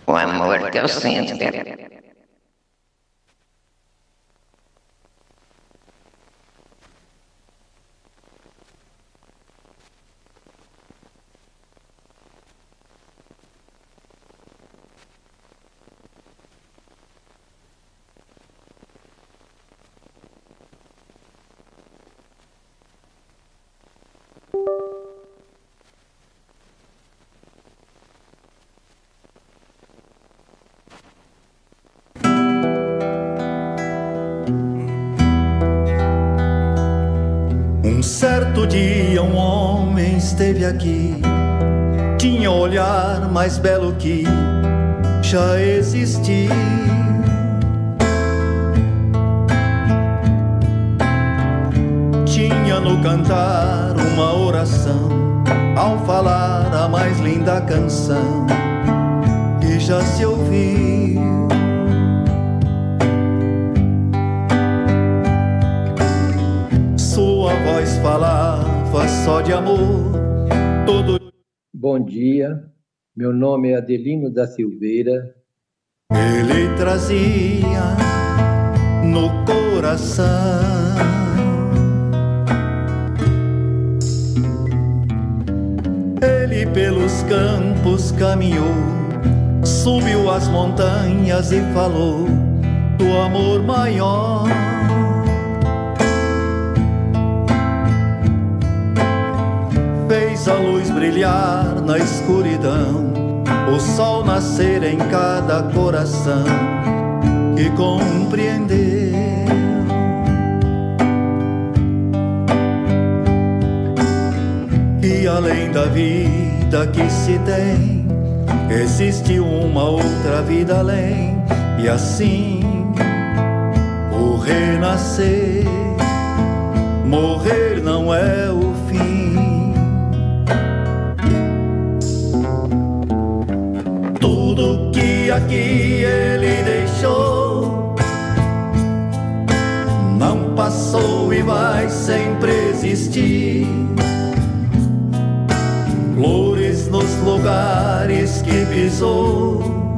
O amor que eu sinto. Um certo dia um homem esteve aqui, tinha o olhar mais belo que já existiu. Tinha no cantar uma oração, ao falar a mais linda canção que já se ouviu. Sua voz falava só de amor. Bom dia, meu nome é Adelino da Silveira. Ele trazia no coração. Ele pelos campos caminhou, subiu as montanhas e falou do amor maior. Fez a luz brilhar na escuridão, o sol nascer em cada coração que compreendeu. Que além da vida que se tem, existe uma outra vida além. E assim o renascer, morrer não é o fim. Tudo que aqui ele deixou não passou e vai sempre existir. Flores nos lugares que pisou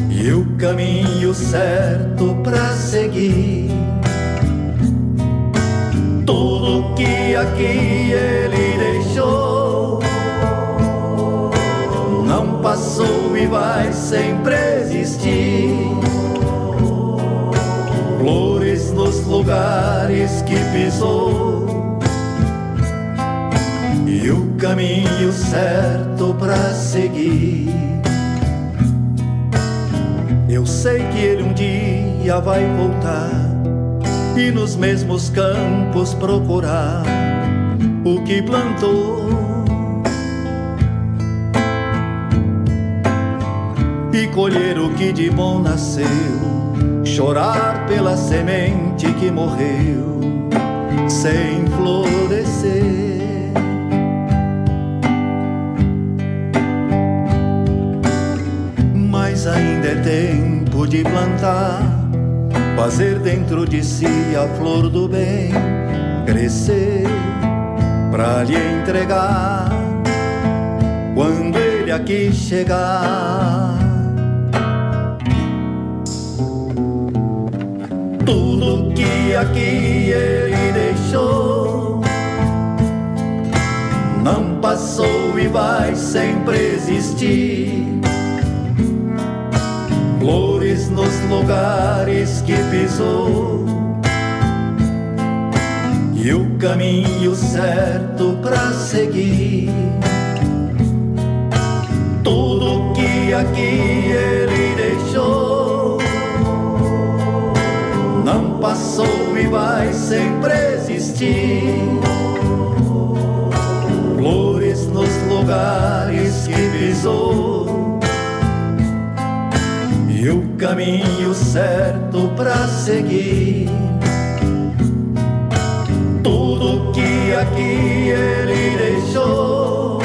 e o caminho certo pra seguir. Tudo que aqui ele deixou não passou e vai sempre existir. Flores nos lugares que pisou e o caminho certo pra seguir. Eu sei que ele um dia vai voltar e nos mesmos campos procurar o que plantou e colher o que de bom nasceu, chorar pela semente que morreu sem florescer. Mas ainda é tempo de plantar, fazer dentro de si a flor do bem crescer, pra lhe entregar quando ele aqui chegar. Tudo que aqui ele deixou não passou e vai sempre existir. Flores nos lugares que pisou e o caminho certo pra seguir. Tudo que aqui ele deixou não passou e vai sempre existir. Flores nos lugares que pisou e o caminho certo pra seguir. Tudo que aqui ele deixou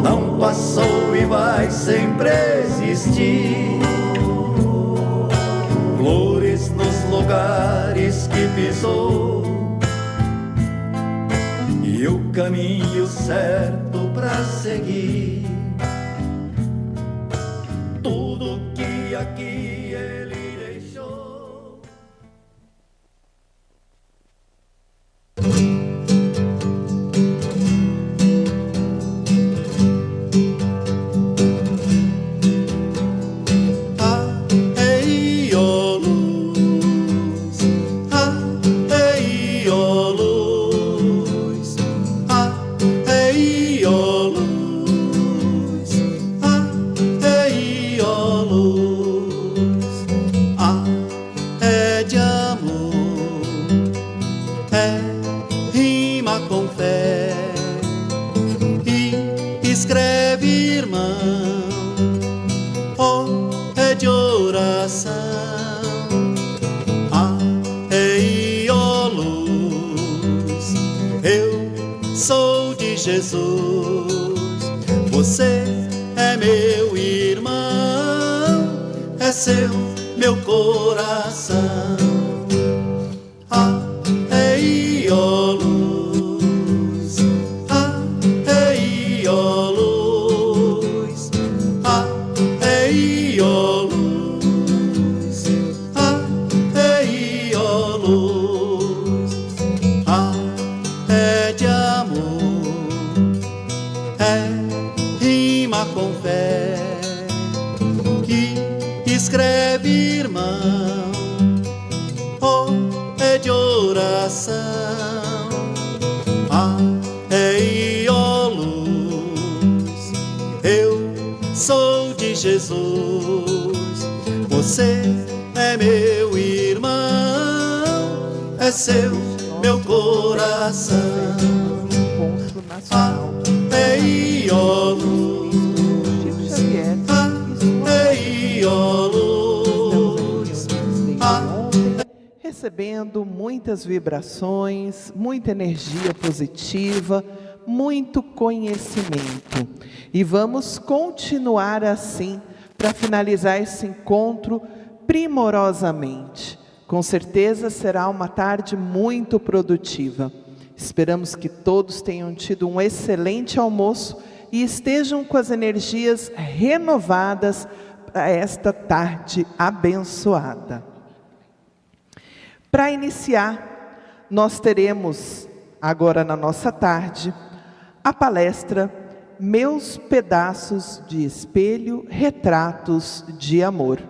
não passou e vai sempre existir. Flores nos lugares que pisou e o caminho certo pra seguir. escreve, irmão, oh, é de oração. Ah, ei, ó luz, eu sou de Jesus. Você é meu irmão, é seu meu coração. Ah, ei, ó luz, ah, ei, ó luz, ah, ei, ó luz, ah, ei, ó luz. Ah, é de amor, é rima com fé, que escreve, irmão, oh, é de oração. Ah, ei, ó luz, eu sou de Jesus. Você é meu irmão, é seu meu coração. Ah, ei, ó luz, ah, ei, ó luz, ah. Recebendo muitas vibrações, muita energia positiva, muito conhecimento. E vamos continuar assim para finalizar esse encontro primorosamente. Com certeza será uma tarde muito produtiva. Esperamos que todos tenham tido um excelente almoço e estejam com as energias renovadas para esta tarde abençoada. Para iniciar, nós teremos agora na nossa tarde a palestra Meus Pedaços de Espelho, Retratos de Amor.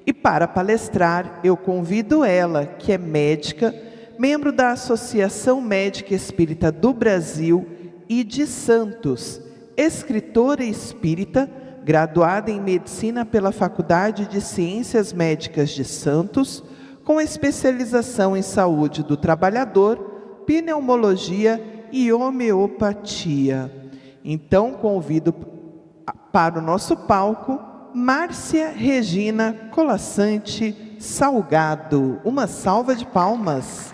E para palestrar, eu convido ela, que é médica, membro da Associação Médica Espírita do Brasil e de Santos, escritora espírita, graduada em Medicina pela Faculdade de Ciências Médicas de Santos, com especialização em Saúde do Trabalhador, Pneumologia e Homeopatia. Então, convido para o nosso palco Márcia Regina Colassante Salgado. Uma salva de palmas.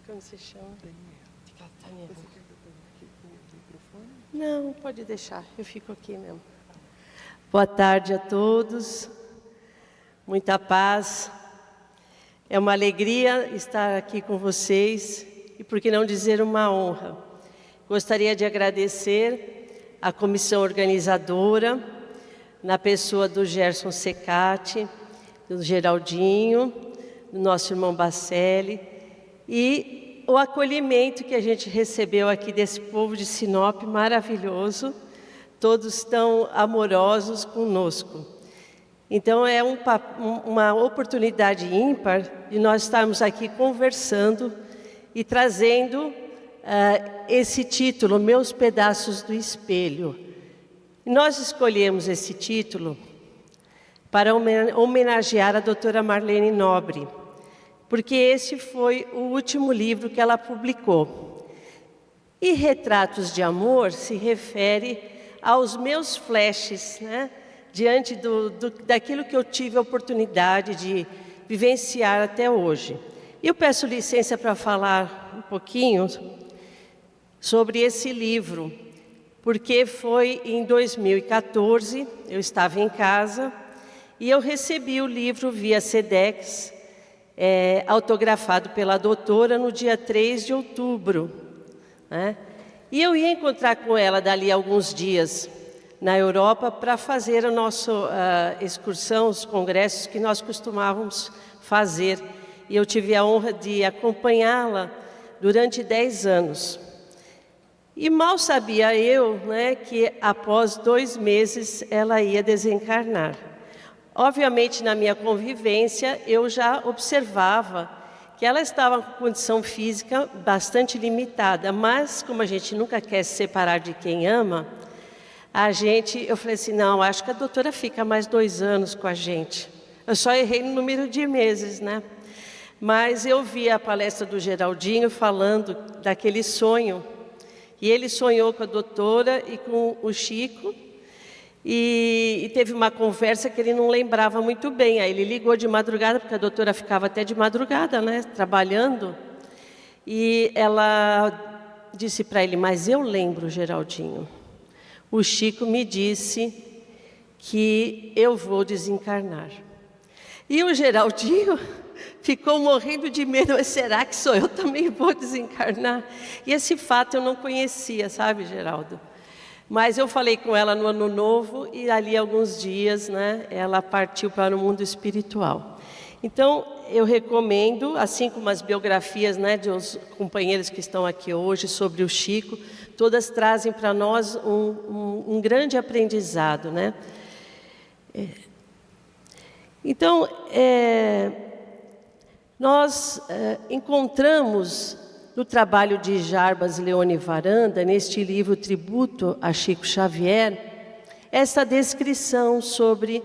Como se chama? Daniela. Você quer o microfone? Não, pode deixar, eu fico aqui mesmo. Boa tarde a todos, muita paz. É uma alegria estar aqui com vocês e, por que não dizer, uma honra. Gostaria de agradecer à comissão organizadora, na pessoa do Gerson Secati, do Geraldinho, do nosso irmão Bacelli, e o acolhimento que a gente recebeu aqui desse povo de Sinop maravilhoso, todos tão amorosos conosco. Então é uma oportunidade ímpar de nós estarmos aqui conversando e trazendo esse título, Meus Pedaços do Espelho. Nós escolhemos esse título para homenagear a doutora Marlene Nobre, porque esse foi o último livro que ela publicou. E Retratos de Amor se refere aos meus flashes, né? Diante daquilo que eu tive a oportunidade de vivenciar até hoje. E eu peço licença para falar um pouquinho sobre esse livro, porque foi em 2014, eu estava em casa, e eu recebi o livro via Sedex, autografado pela doutora no dia 3 de outubro. Né? E eu ia encontrar com ela dali a alguns dias na Europa para fazer a nossa excursão, os congressos que nós costumávamos fazer. E eu tive a honra de acompanhá-la durante 10 anos. E mal sabia eu, né, que após 2 meses ela ia desencarnar. Obviamente, na minha convivência, eu já observava que ela estava com condição física bastante limitada, mas como a gente nunca quer se separar de quem ama, eu falei assim, não, acho que a doutora fica mais 2 anos com a gente. Eu só errei no número de meses, né? Mas eu vi a palestra do Geraldinho falando daquele sonho. E ele sonhou com a doutora e com o Chico. E teve uma conversa que ele não lembrava muito bem. Aí ele ligou de madrugada, porque a doutora ficava até de madrugada, né? Trabalhando. E ela disse para ele, mas eu lembro, Geraldinho. O Chico me disse que eu vou desencarnar. E o Geraldinho ficou morrendo de medo. Mas será que sou eu também vou desencarnar? E esse fato eu não conhecia, sabe, Geraldo? Mas eu falei com ela no Ano Novo e ali alguns dias, né, ela partiu para o mundo espiritual. Então, eu recomendo, assim como as biografias, né, dos companheiros que estão aqui hoje sobre o Chico, todas trazem para nós um grande aprendizado, né? Então, nós encontramos no trabalho de Jarbas Leone Varanda, neste livro Tributo a Chico Xavier, essa descrição sobre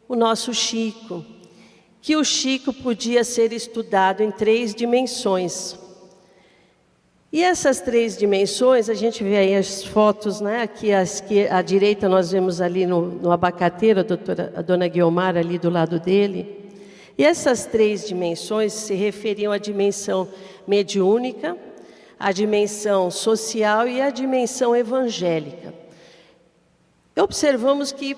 o nosso Chico, que o Chico podia ser estudado em 3 dimensões. E essas 3 dimensões, a gente vê aí as fotos, né? Aqui à direita nós vemos ali no abacateiro, a dona Guiomar ali do lado dele. E essas 3 dimensões se referiam à dimensão mediúnica, à dimensão social e à dimensão evangélica. Observamos que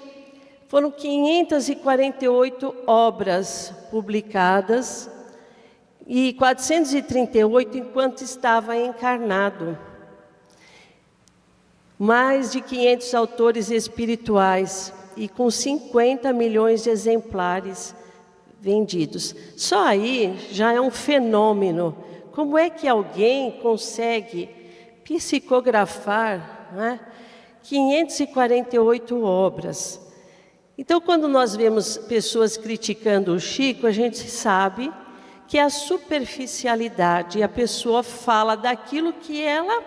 foram 548 obras publicadas e 438 enquanto estava encarnado. Mais de 500 autores espirituais e com 50 milhões de exemplares vendidos. Só aí já é um fenômeno. Como é que alguém consegue psicografar, né, 548 obras? Então, quando nós vemos pessoas criticando o Chico, a gente sabe que é a superficialidade, a pessoa fala daquilo que ela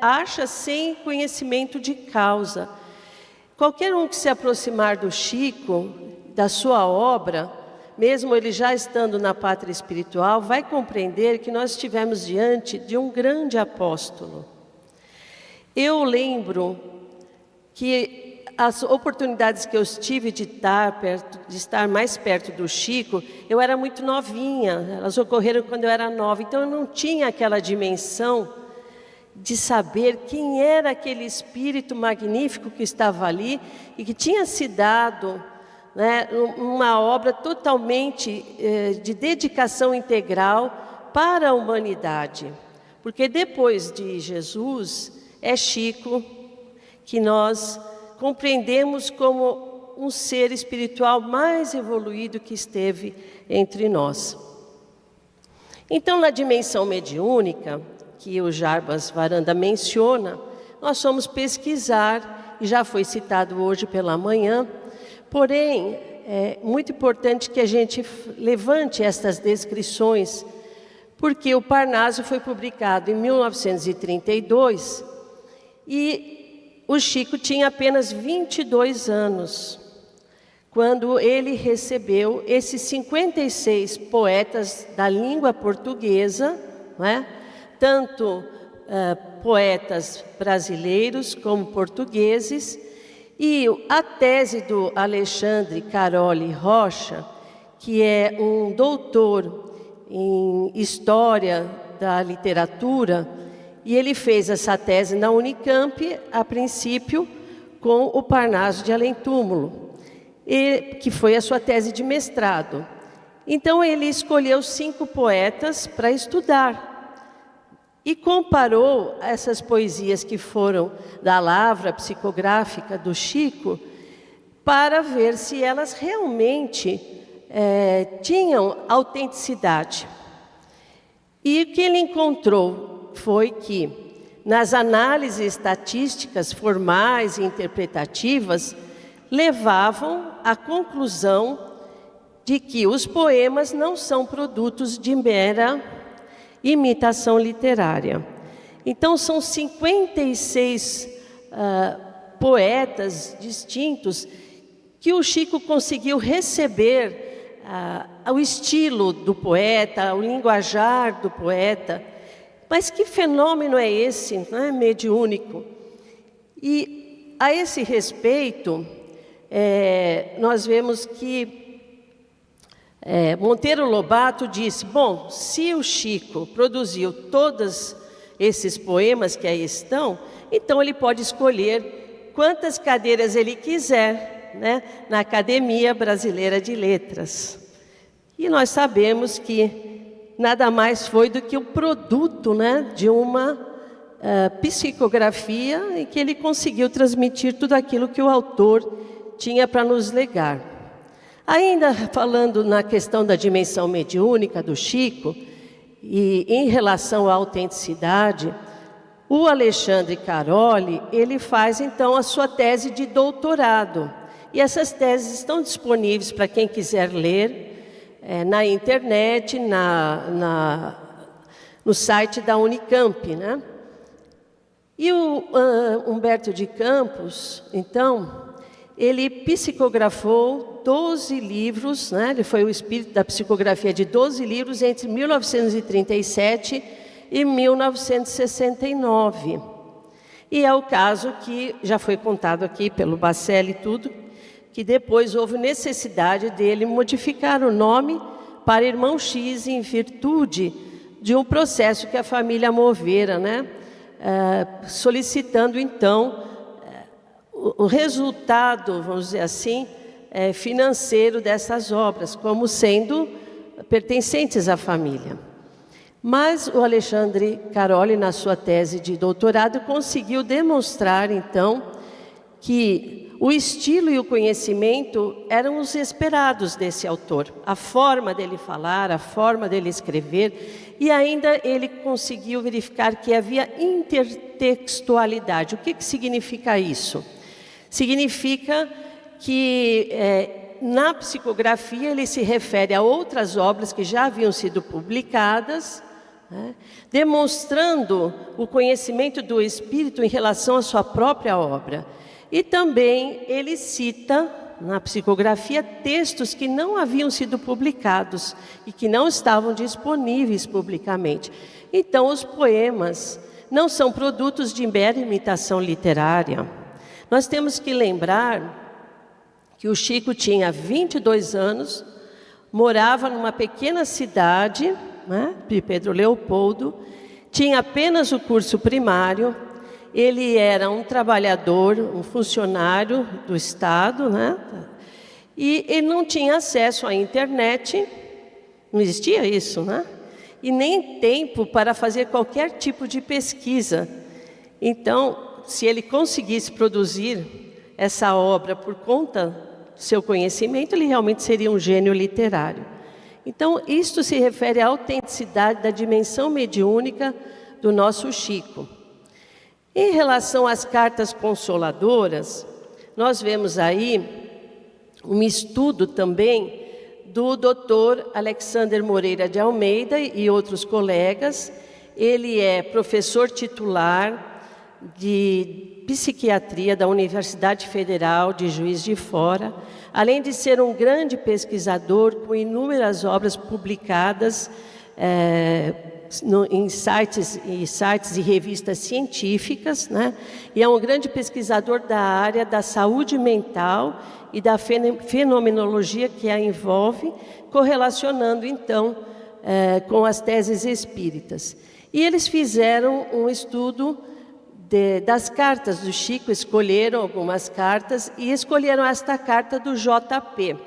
acha sem conhecimento de causa. Qualquer um que se aproximar do Chico, da sua obra, mesmo ele já estando na pátria espiritual, vai compreender que nós estivemos diante de um grande apóstolo. Eu lembro que as oportunidades que eu tive de estar mais perto do Chico, eu era muito novinha, elas ocorreram quando eu era nova, então eu não tinha aquela dimensão de saber quem era aquele espírito magnífico que estava ali e que tinha se dado, né, uma obra totalmente de dedicação integral para a humanidade. Porque depois de Jesus, é Chico que nós compreendemos como um ser espiritual mais evoluído que esteve entre nós. Então, na dimensão mediúnica, que o Jarbas Varanda menciona, nós fomos pesquisar, e já foi citado hoje pela manhã. Porém, é muito importante que a gente levante estas descrições, porque o Parnaso foi publicado em 1932 e o Chico tinha apenas 22 anos, quando ele recebeu esses 56 poetas da língua portuguesa, né? Tanto poetas brasileiros como portugueses. E a tese do Alexandre Caroli Rocha, que é um doutor em História da Literatura, e ele fez essa tese na Unicamp, a princípio, com o Parnaso de Além-Túmulo, que foi a sua tese de mestrado. Então, ele escolheu 5 poetas para estudar. E comparou essas poesias que foram da lavra psicográfica do Chico para ver se elas realmente tinham autenticidade. E o que ele encontrou foi que, nas análises estatísticas formais e interpretativas, levavam à conclusão de que os poemas não são produtos de mera imitação literária. Então, são 56 poetas distintos que o Chico conseguiu receber o estilo do poeta, o linguajar do poeta. Mas que fenômeno é esse, né, mediúnico? E a esse respeito, nós vemos que Monteiro Lobato disse, bom, se o Chico produziu todos esses poemas que aí estão, então ele pode escolher quantas cadeiras ele quiser, né, na Academia Brasileira de Letras. E nós sabemos que nada mais foi do que o produto, né, de uma psicografia em que ele conseguiu transmitir tudo aquilo que o autor tinha para nos legar. Ainda falando na questão da dimensão mediúnica do Chico, e em relação à autenticidade, o Alexandre Caroli, ele faz então a sua tese de doutorado. E essas teses estão disponíveis para quem quiser ler na internet, no site da Unicamp, né? E o Humberto de Campos, então, ele psicografou 12 livros, né? Ele foi o espírito da psicografia de 12 livros entre 1937 e 1969. E é o caso que já foi contado aqui pelo Bacelli e tudo, que depois houve necessidade dele modificar o nome para Irmão X em virtude de um processo que a família movera, né? Solicitando então o resultado, vamos dizer assim, financeiro dessas obras, como sendo pertencentes à família. Mas o Alexandre Caroli, na sua tese de doutorado, conseguiu demonstrar, então, que o estilo e o conhecimento eram os esperados desse autor. A forma dele falar, a forma dele escrever, e ainda ele conseguiu verificar que havia intertextualidade. O que significa isso? Significa que na psicografia ele se refere a outras obras que já haviam sido publicadas, né, demonstrando o conhecimento do espírito em relação à sua própria obra. E também ele cita na psicografia textos que não haviam sido publicados e que não estavam disponíveis publicamente. Então, os poemas não são produtos de mera imitação literária. Nós temos que lembrar que o Chico tinha 22 anos, morava numa pequena cidade, né, de Pedro Leopoldo, tinha apenas o curso primário, ele era um trabalhador, um funcionário do Estado, né, e ele não tinha acesso à internet, não existia isso, né, e nem tempo para fazer qualquer tipo de pesquisa. Então, se ele conseguisse produzir essa obra por conta do seu conhecimento, ele realmente seria um gênio literário. Então, isto se refere à autenticidade da dimensão mediúnica do nosso Chico. Em relação às cartas consoladoras, nós vemos aí um estudo também do Dr. Alexander Moreira de Almeida e outros colegas. Ele é professor titular de psiquiatria da Universidade Federal de Juiz de Fora, além de ser um grande pesquisador com inúmeras obras publicadas em sites e revistas científicas, né? E é um grande pesquisador da área da saúde mental e da fenomenologia que a envolve, correlacionando então com as teses espíritas. E eles fizeram um estudo das cartas do Chico, escolheram algumas cartas e escolheram esta carta do JP.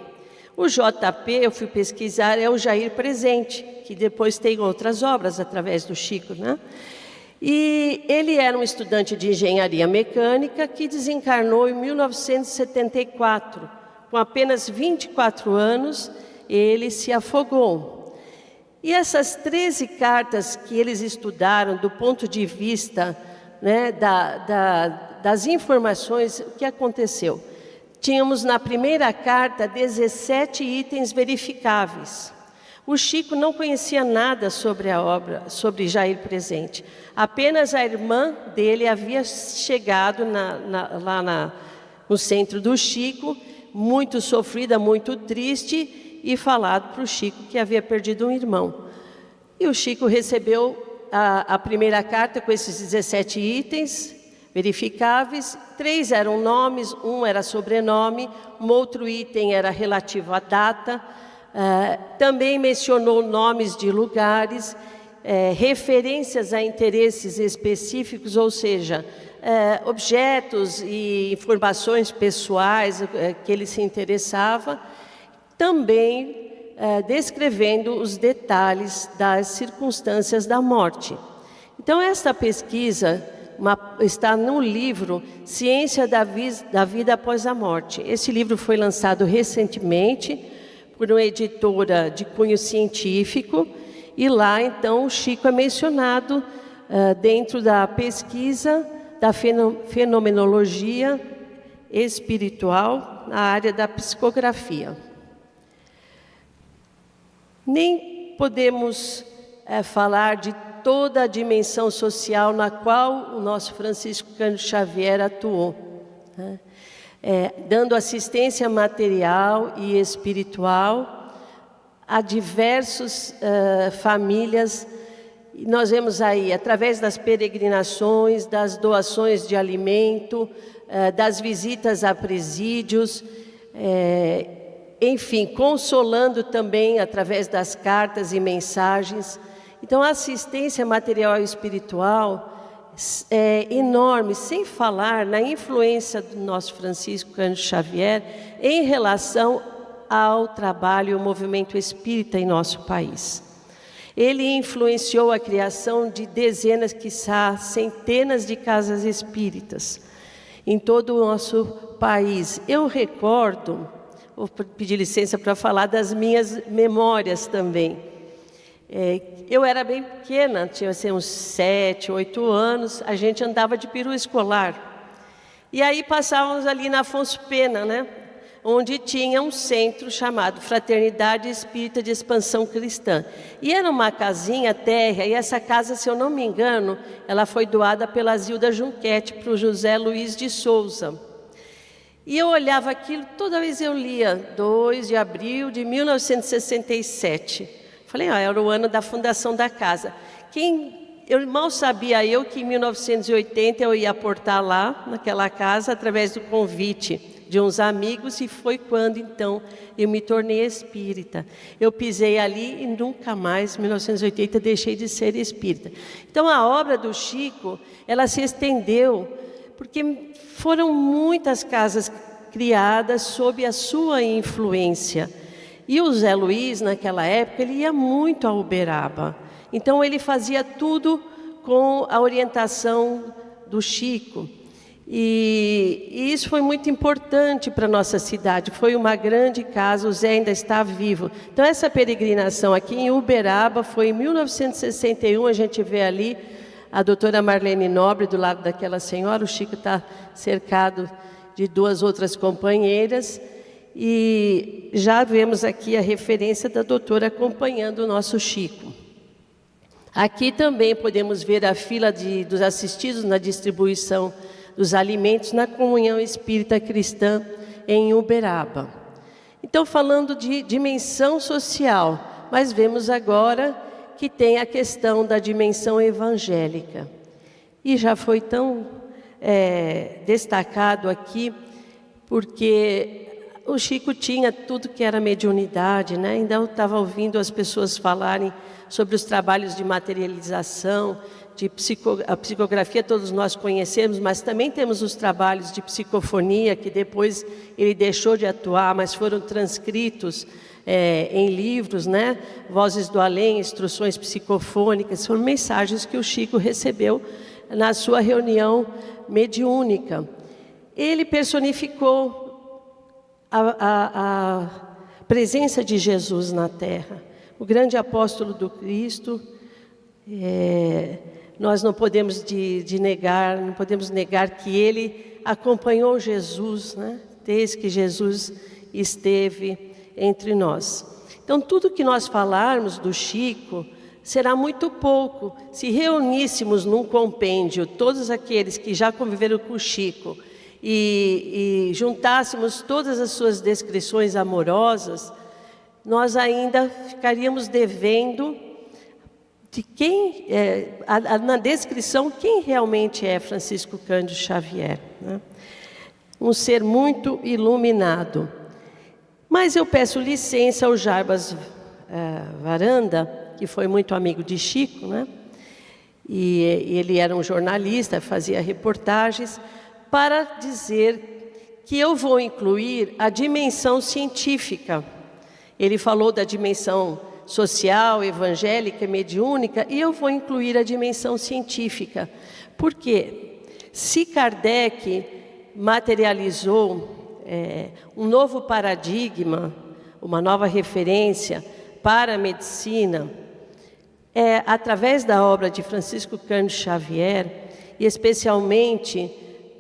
O JP, eu fui pesquisar, é o Jair Presente, que depois tem outras obras através do Chico, né? E ele era um estudante de engenharia mecânica que desencarnou em 1974. Com apenas 24 anos, ele se afogou. E essas 13 cartas que eles estudaram do ponto de vista, né, das informações, o que aconteceu? tínhamos na primeira carta 17 itens verificáveis. O Chico não conhecia nada sobre a obra, sobre Jair Presente. Apenas a irmã dele havia chegado lá no centro do Chico, muito sofrida, muito triste, e falado para o Chico que havia perdido um irmão. E o Chico recebeu a primeira carta com esses 17 itens verificáveis. 3 eram nomes, 1 era sobrenome, um outro item era relativo à data. Também mencionou nomes de lugares, referências a interesses específicos, ou seja, objetos e informações pessoais que ele se interessava, também descrevendo os detalhes das circunstâncias da morte. Então, esta pesquisa está no livro Ciência da Vida Após a Morte. Esse livro foi lançado recentemente por uma editora de cunho científico, e lá, então, o Chico é mencionado dentro da pesquisa da fenomenologia espiritual na área da psicografia. Nem podemos falar de toda a dimensão social na qual o nosso Francisco Cândido Xavier atuou, né? Dando assistência material e espiritual a diversas famílias. Nós vemos aí, através das peregrinações, das doações de alimento, das visitas a presídios, enfim, consolando também através das cartas e mensagens. Então, a assistência material e espiritual é enorme, sem falar na influência do nosso Francisco Cândido Xavier em relação ao trabalho e ao movimento espírita em nosso país. Ele influenciou a criação de dezenas, quiçá centenas de casas espíritas em todo o nosso país. Eu recordo, vou pedir licença para falar das minhas memórias também. Eu era bem pequena, tinha assim, uns 7, 8 anos, a gente andava de perua escolar. E aí passávamos ali na Afonso Pena, né? Onde tinha um centro chamado Fraternidade Espírita de Expansão Cristã. E era uma casinha térrea, e essa casa, se eu não me engano, ela foi doada pela Zilda Junquete para o José Luiz de Souza. E eu olhava aquilo, toda vez eu lia, 2 de abril de 1967. Falei, era o ano da fundação da casa. Eu mal sabia que em 1980 eu ia aportar lá, naquela casa, através do convite de uns amigos, e foi quando, então, eu me tornei espírita. Eu pisei ali e nunca mais, em 1980, deixei de ser espírita. Então, a obra do Chico, ela se estendeu, porque foram muitas casas criadas sob a sua influência. E o Zé Luiz, naquela época, ele ia muito a Uberaba. Então, ele fazia tudo com a orientação do Chico. E isso foi muito importante para a nossa cidade. Foi uma grande casa, o Zé ainda está vivo. Então, essa peregrinação aqui em Uberaba foi em 1961, a gente vê ali a doutora Marlene Nobre do lado daquela senhora. O Chico está cercado de 2 outras companheiras. E já vemos aqui a referência da doutora acompanhando o nosso Chico. Aqui também podemos ver a fila dos assistidos na distribuição dos alimentos na Comunhão Espírita Cristã em Uberaba. Então, falando de dimensão social, mas vemos agora que tem a questão da dimensão evangélica. E já foi tão destacado aqui, porque o Chico tinha tudo que era mediunidade, né? Ainda eu estava ouvindo as pessoas falarem sobre os trabalhos de materialização, a psicografia todos nós conhecemos, mas também temos os trabalhos de psicofonia, que depois ele deixou de atuar, mas foram transcritos em livros, né? Vozes do Além, instruções psicofônicas, foram mensagens que o Chico recebeu na sua reunião mediúnica. Ele personificou a presença de Jesus na Terra, o grande apóstolo do Cristo. Nós não podemos negar que ele acompanhou Jesus, né? desde que Jesus esteve entre nós. Então, tudo que nós falarmos do Chico será muito pouco. Se reuníssemos num compêndio todos aqueles que já conviveram com o Chico e juntássemos todas as suas descrições amorosas, nós ainda ficaríamos devendo de quem, na descrição, quem realmente é Francisco Cândido Xavier, né? Um ser muito iluminado. Mas eu peço licença ao Jarbas Varanda, que foi muito amigo de Chico, né? E ele era um jornalista, fazia reportagens, para dizer que eu vou incluir a dimensão científica. Ele falou da dimensão social, evangélica e mediúnica, e eu vou incluir a dimensão científica. Por quê? Se Kardec materializou um novo paradigma, uma nova referência para a medicina, através da obra de Francisco Cândido Xavier, e especialmente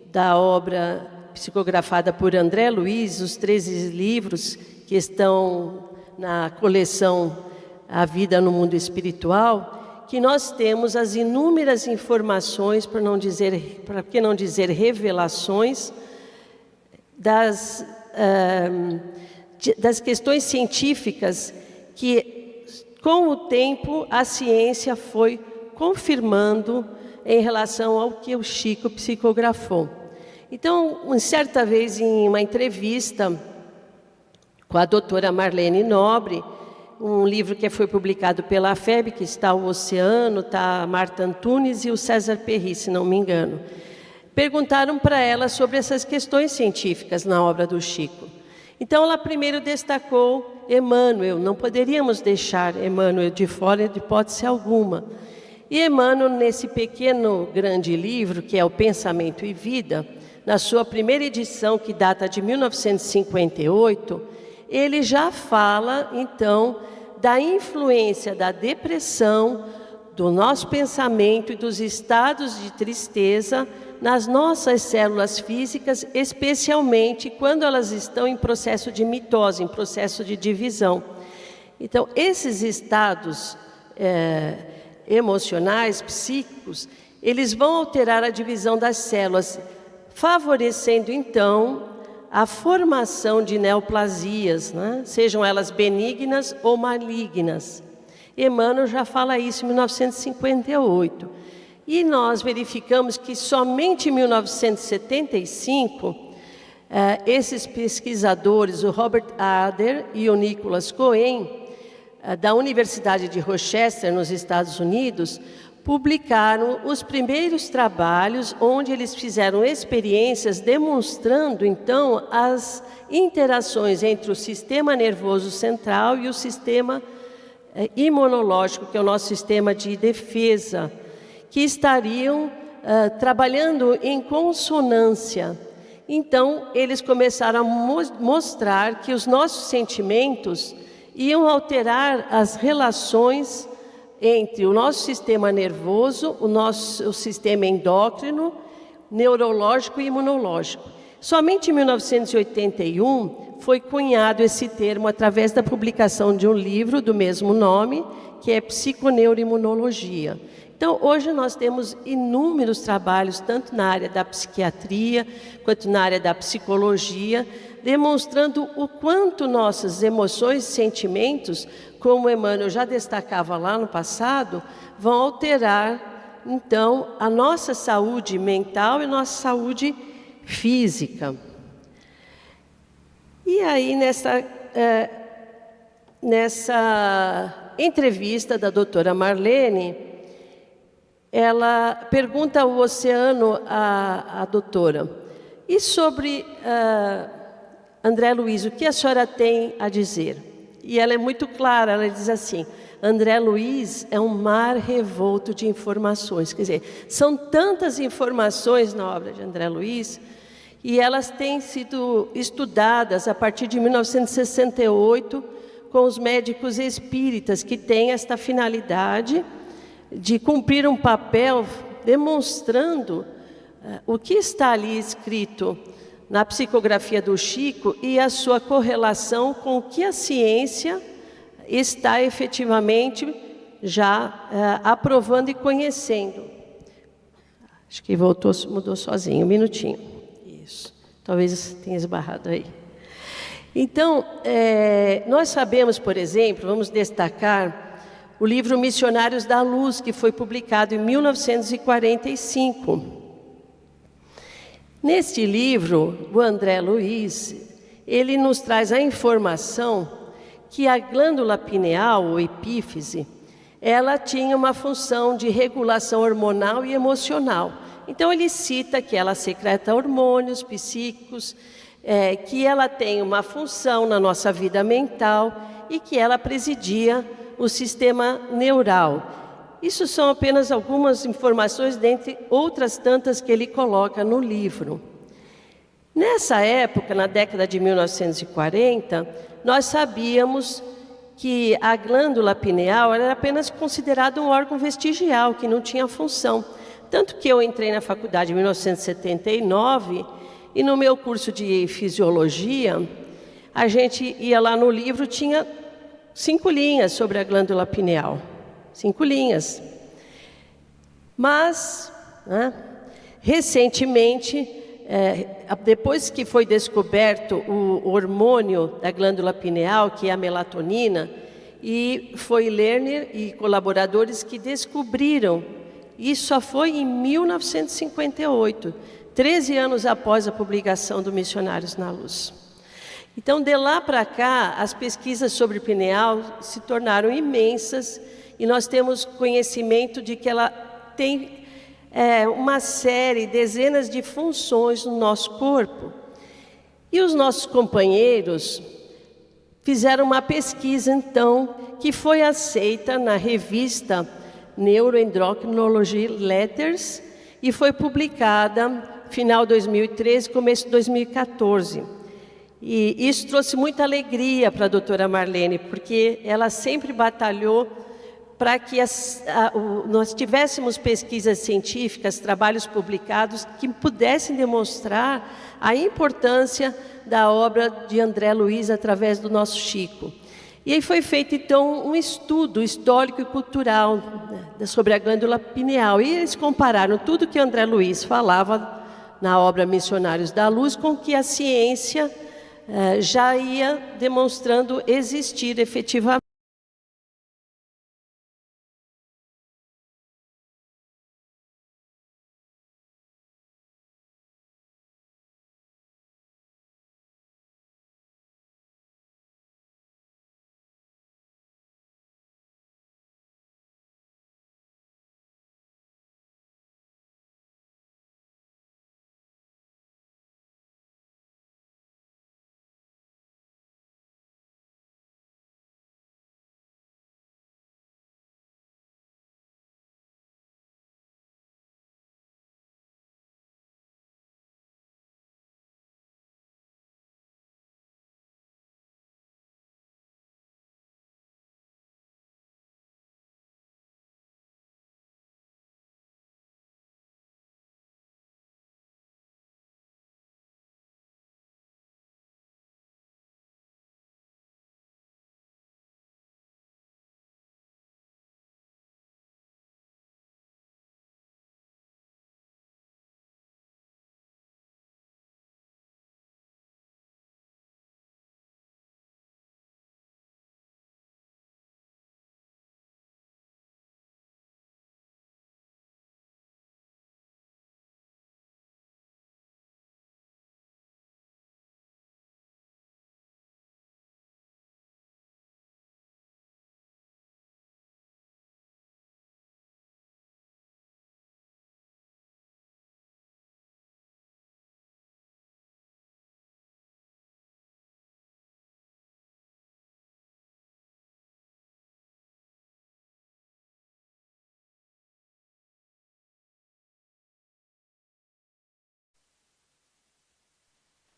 da obra psicografada por André Luiz, os 13 livros que estão na coleção A Vida no Mundo Espiritual, que nós temos as inúmeras informações, para que não dizer revelações, das questões científicas que, com o tempo, a ciência foi confirmando em relação ao que o Chico psicografou. Então, certa vez, em uma entrevista com a doutora Marlene Nobre, um livro que foi publicado pela FEB, que está o Oceano, está a Marta Antunes e o César Perry, se não me engano. Perguntaram para ela sobre essas questões científicas na obra do Chico. Então, ela primeiro destacou Emmanuel. Não poderíamos deixar Emmanuel de fora de hipótese alguma. E Emmanuel, nesse pequeno, grande livro, que é o Pensamento e Vida, na sua primeira edição, que data de 1958, ele já fala, então, da influência da depressão, do nosso pensamento e dos estados de tristeza nas nossas células físicas, especialmente quando elas estão em processo de mitose, em processo de divisão. Então, esses estados emocionais, psíquicos, eles vão alterar a divisão das células, favorecendo, então, a formação de neoplasias, né? Sejam elas benignas ou malignas. Emmanuel já fala isso em 1958. E nós verificamos que somente em 1975, esses pesquisadores, o Robert Adler e o Nicholas Cohen, da Universidade de Rochester, nos Estados Unidos, publicaram os primeiros trabalhos onde eles fizeram experiências demonstrando, então, as interações entre o sistema nervoso central e o sistema imunológico, que é o nosso sistema de defesa, que estariam trabalhando em consonância. Então, eles começaram a mostrar que os nossos sentimentos iam alterar as relações entre o nosso sistema nervoso, o sistema endócrino, neurológico e imunológico. Somente em 1981 foi cunhado esse termo através da publicação de um livro do mesmo nome, que é Psiconeuroimunologia. Então, hoje nós temos inúmeros trabalhos, tanto na área da psiquiatria, quanto na área da psicologia, demonstrando o quanto nossas emoções e sentimentos, como Emmanuel já destacava lá no passado, vão alterar, então, a nossa saúde mental e nossa saúde física. E aí, nessa entrevista da doutora Marlene, ela pergunta ao Oceano à doutora: e sobre André Luiz, o que a senhora tem a dizer? E ela é muito clara, ela diz assim: André Luiz é um mar revolto de informações. Quer dizer, são tantas informações na obra de André Luiz, e elas têm sido estudadas a partir de 1968 com os médicos espíritas, que têm esta finalidade de cumprir um papel demonstrando o que está ali escrito na psicografia do Chico e a sua correlação com o que a ciência está efetivamente já aprovando e conhecendo. Acho que mudou sozinho, um minutinho. Isso, talvez tenha esbarrado aí. Então, nós sabemos, por exemplo, vamos destacar o livro Missionários da Luz, que foi publicado em 1945. Neste livro, o André Luiz, ele nos traz a informação que a glândula pineal, ou epífise, ela tinha uma função de regulação hormonal e emocional. Então, ele cita que ela secreta hormônios psíquicos, que ela tem uma função na nossa vida mental e que ela presidia o sistema neural. Isso são apenas algumas informações, dentre outras tantas que ele coloca no livro. Nessa época, na década de 1940, nós sabíamos que a glândula pineal era apenas considerada um órgão vestigial, que não tinha função. Tanto que eu entrei na faculdade em 1979 e no meu curso de fisiologia, a gente ia lá no livro, tinha 5 linhas sobre a glândula pineal. 5 linhas. Mas, recentemente, depois que foi descoberto o hormônio da glândula pineal, que é a melatonina, e foi Lerner e colaboradores que descobriram. Isso só foi em 1958, 13 anos após a publicação do Missionários na Luz. Então, de lá para cá, as pesquisas sobre pineal se tornaram imensas e nós temos conhecimento de que ela tem uma série, dezenas de funções no nosso corpo. E os nossos companheiros fizeram uma pesquisa, então, que foi aceita na revista Neuroendocrinology Letters e foi publicada final de 2013, começo de 2014. E isso trouxe muita alegria para a doutora Marlene, porque ela sempre batalhou para que nós tivéssemos pesquisas científicas, trabalhos publicados, que pudessem demonstrar a importância da obra de André Luiz através do nosso Chico. E aí foi feito, então, um estudo histórico e cultural sobre a glândula pineal. E eles compararam tudo que André Luiz falava na obra Missionários da Luz com o que a ciência já ia demonstrando existir efetivamente.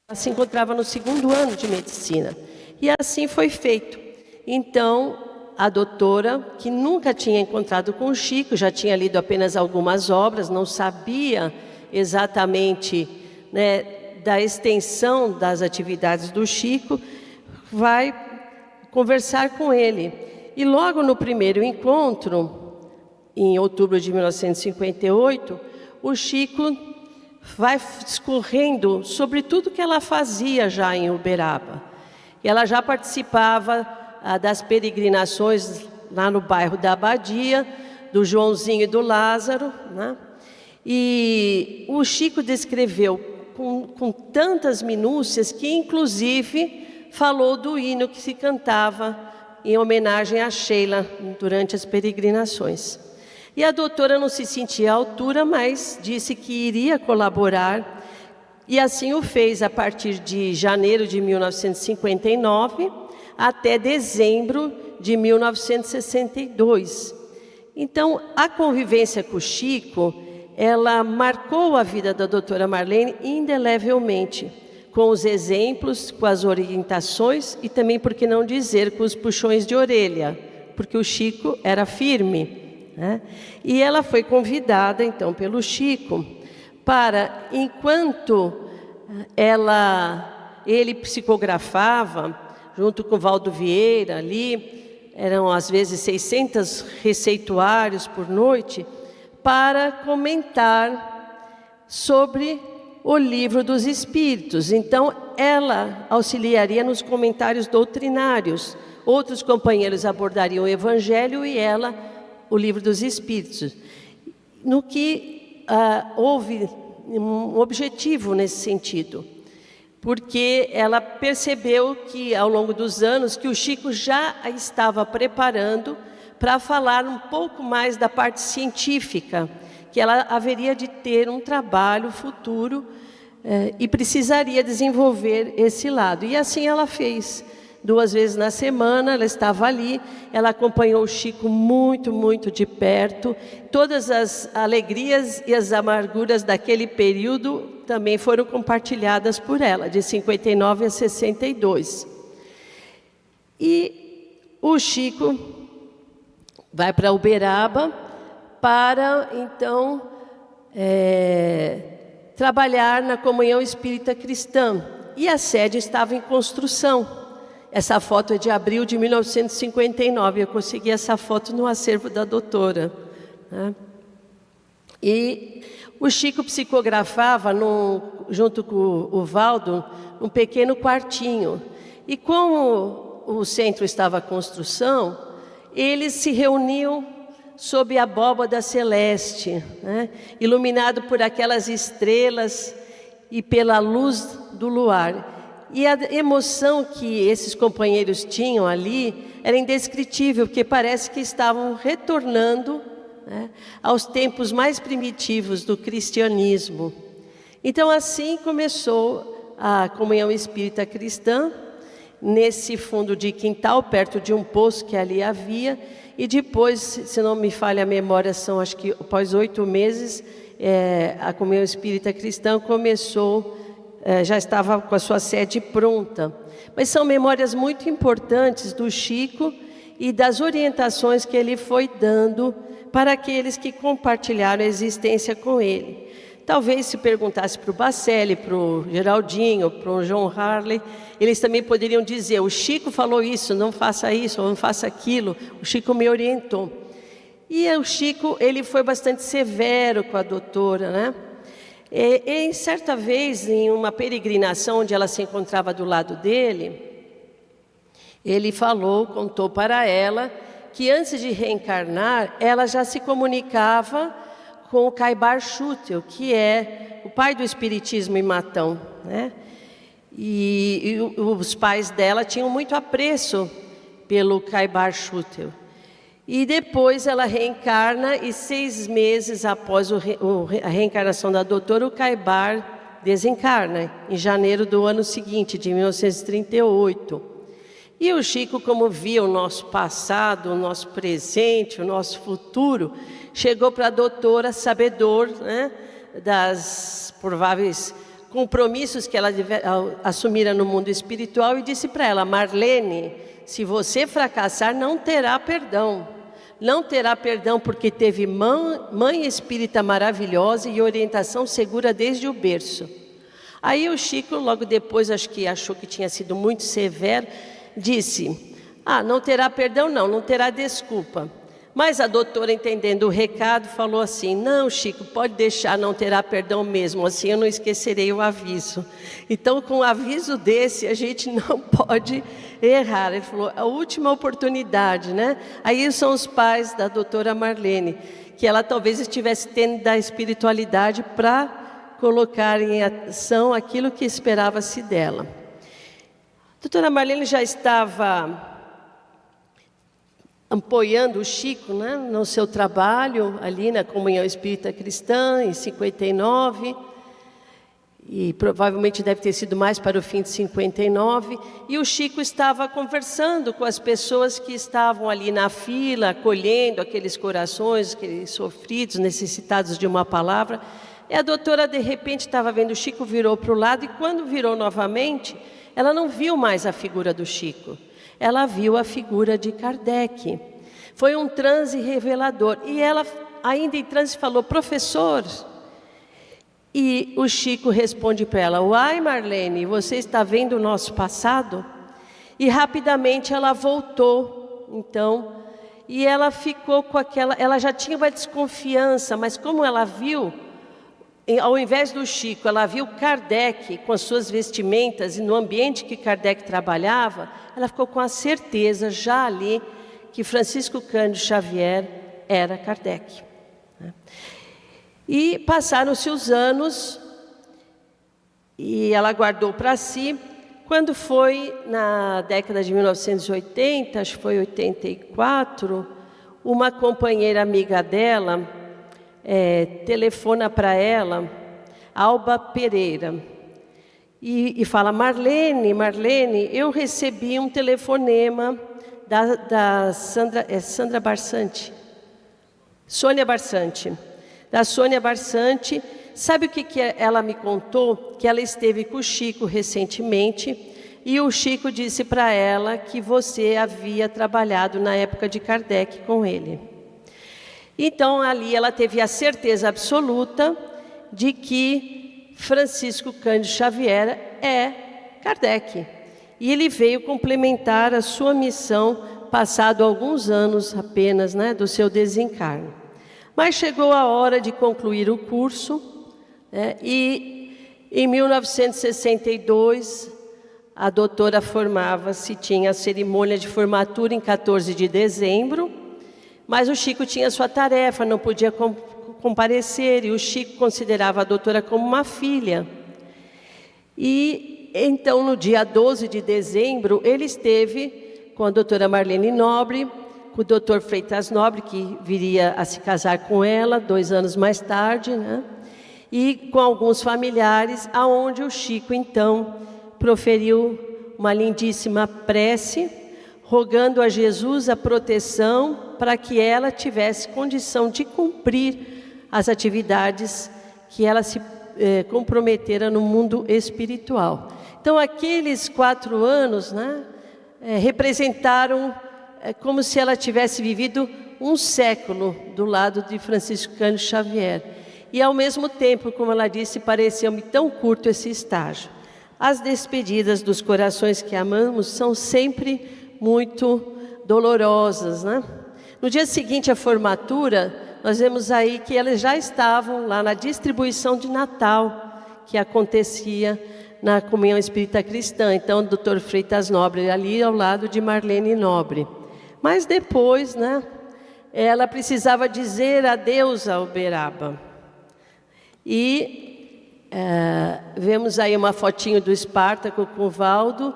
Ela se encontrava no 2º ano de medicina. E assim foi feito. Então, a doutora, que nunca tinha encontrado com o Chico, já tinha lido apenas algumas obras, não sabia exatamente, da extensão das atividades do Chico, vai conversar com ele. E logo no primeiro encontro, em outubro de 1958, o Chico vai discorrendo sobre tudo que ela fazia já em Uberaba. Ela já participava das peregrinações lá no bairro da Abadia, do Joãozinho e do Lázaro, né? E o Chico descreveu com tantas minúcias que, inclusive, falou do hino que se cantava em homenagem a Sheila durante as peregrinações. E a doutora não se sentia à altura, mas disse que iria colaborar, e assim o fez a partir de janeiro de 1959 até dezembro de 1962. Então, a convivência com o Chico, ela marcou a vida da doutora Marlene indelevelmente, com os exemplos, com as orientações e também, por que não dizer, com os puxões de orelha, porque o Chico era firme, né? E ela foi convidada, então, pelo Chico para, enquanto ele psicografava, junto com Valdo Vieira ali, eram às vezes 600 receituários por noite, para comentar sobre o Livro dos Espíritos. Então, ela auxiliaria nos comentários doutrinários. Outros companheiros abordariam o Evangelho e ela o Livro dos Espíritos. No que houve um objetivo nesse sentido, porque ela percebeu que, ao longo dos anos, que o Chico já a estava preparando para falar um pouco mais da parte científica, que ela haveria de ter um trabalho futuro e precisaria desenvolver esse lado. E assim ela fez. 2 vezes na semana ela estava ali, ela acompanhou o Chico muito, muito de perto. Todas as alegrias e as amarguras daquele período também foram compartilhadas por ela, de 59 a 62. E o Chico vai para Uberaba para, então, trabalhar na Comunhão Espírita Cristã. E a sede estava em construção. Essa foto é de abril de 1959. Eu consegui essa foto no acervo da doutora, né? E o Chico psicografava, junto com o Valdo, num pequeno quartinho. E como o centro estava em construção, eles se reuniam sob a abóbada celeste, né? Iluminado por aquelas estrelas e pela luz do luar. E a emoção que esses companheiros tinham ali era indescritível, porque parece que estavam retornando, né, aos tempos mais primitivos do cristianismo. Então, assim começou a Comunhão Espírita Cristã, nesse fundo de quintal, perto de um poço que ali havia. E depois, se não me falha a memória, são acho que após 8 meses, a Comunhão Espírita Cristã começou, já estava com a sua sede pronta. Mas são memórias muito importantes do Chico e das orientações que ele foi dando para aqueles que compartilharam a existência com ele. Talvez se perguntasse para o Bacelli, para o Geraldinho, para o John Harley, eles também poderiam dizer: o Chico falou isso, não faça isso, ou não faça aquilo. O Chico me orientou. E o Chico, ele foi bastante severo com a doutora, né? E certa vez, em uma peregrinação onde ela se encontrava do lado dele, ele contou para ela que antes de reencarnar, ela já se comunicava com o Caibar Schutel, que é o pai do Espiritismo em Matão, né? E os pais dela tinham muito apreço pelo Caibar Schutel. E depois ela reencarna, e 6 meses após a reencarnação da doutora, o Caibar desencarna, em janeiro do ano seguinte, de 1938. E o Chico, como via o nosso passado, o nosso presente, o nosso futuro, chegou para a doutora, sabedor, né, das prováveis compromissos que ela assumira no mundo espiritual, e disse para ela: Marlene, se você fracassar, não terá perdão. Não terá perdão, porque teve mãe espírita maravilhosa e orientação segura desde o berço. Aí o Chico, logo depois, acho que achou que tinha sido muito severo, disse: não terá perdão não terá desculpa. Mas a doutora, entendendo o recado, falou assim: não, Chico, pode deixar, não terá perdão mesmo, assim eu não esquecerei o aviso. Então, com um aviso desse, a gente não pode errar. Ele falou, a última oportunidade, né? Aí são os pais da doutora Marlene, que ela talvez estivesse tendo da espiritualidade para colocar em ação aquilo que esperava-se dela. A doutora Marlene já estava apoiando o Chico, né, no seu trabalho ali na Comunhão Espírita Cristã, em 59, e provavelmente deve ter sido mais para o fim de 59, e o Chico estava conversando com as pessoas que estavam ali na fila, acolhendo aqueles corações, aqueles sofridos, necessitados de uma palavra, e a doutora de repente estava vendo o Chico, virou para o lado, e quando virou novamente, ela não viu mais a figura do Chico. Ela viu a figura de Kardec. Foi um transe revelador. E ela, ainda em transe, falou, professor. E o Chico responde para ela, uai Marlene, você está vendo o nosso passado? E rapidamente ela voltou, então, e ela ficou com aquela, ela já tinha uma desconfiança, mas como ela viu, ao invés do Chico, ela viu Kardec com as suas vestimentas e no ambiente que Kardec trabalhava, ela ficou com a certeza já ali que Francisco Cândido Xavier era Kardec. E passaram-se os anos e ela guardou para si. Quando foi na década de 1980, acho que foi 84, uma companheira amiga dela telefona para ela, Alba Pereira, e fala, Marlene, eu recebi um telefonema da Sônia Barçante, da Sônia Barçante. Sabe o que ela me contou? Que ela esteve com o Chico recentemente, e o Chico disse para ela que você havia trabalhado na época de Kardec com ele. Então, ali ela teve a certeza absoluta de que Francisco Cândido Xavier é Kardec. E ele veio complementar a sua missão, passado alguns anos apenas, né, do seu desencarne. Mas chegou a hora de concluir o curso, né, e em 1962, a doutora formava-se, tinha a cerimônia de formatura em 14 de dezembro, mas o Chico tinha sua tarefa, não podia comparecer, e o Chico considerava a doutora como uma filha. E então, no dia 12 de dezembro, ele esteve com a doutora Marlene Nobre, com o doutor Freitas Nobre, que viria a se casar com ela 2 anos mais tarde, né? E com alguns familiares, aonde o Chico, então, proferiu uma lindíssima prece, rogando a Jesus a proteção para que ela tivesse condição de cumprir as atividades que ela se comprometera no mundo espiritual. Então, aqueles 4 anos, né, representaram como se ela tivesse vivido um século do lado de Francisco Cândido Xavier. E, ao mesmo tempo, como ela disse, pareceu-me tão curto esse estágio. As despedidas dos corações que amamos são sempre muito dolorosas, né? No dia seguinte à formatura, nós vemos aí que eles já estavam lá na distribuição de Natal, que acontecia na Comunhão Espírita Cristã. Então, o doutor Freitas Nobre ali ao lado de Marlene Nobre. Mas depois, né, ela precisava dizer adeus a Uberaba. E vemos aí uma fotinho do Espartaco com o Valdo,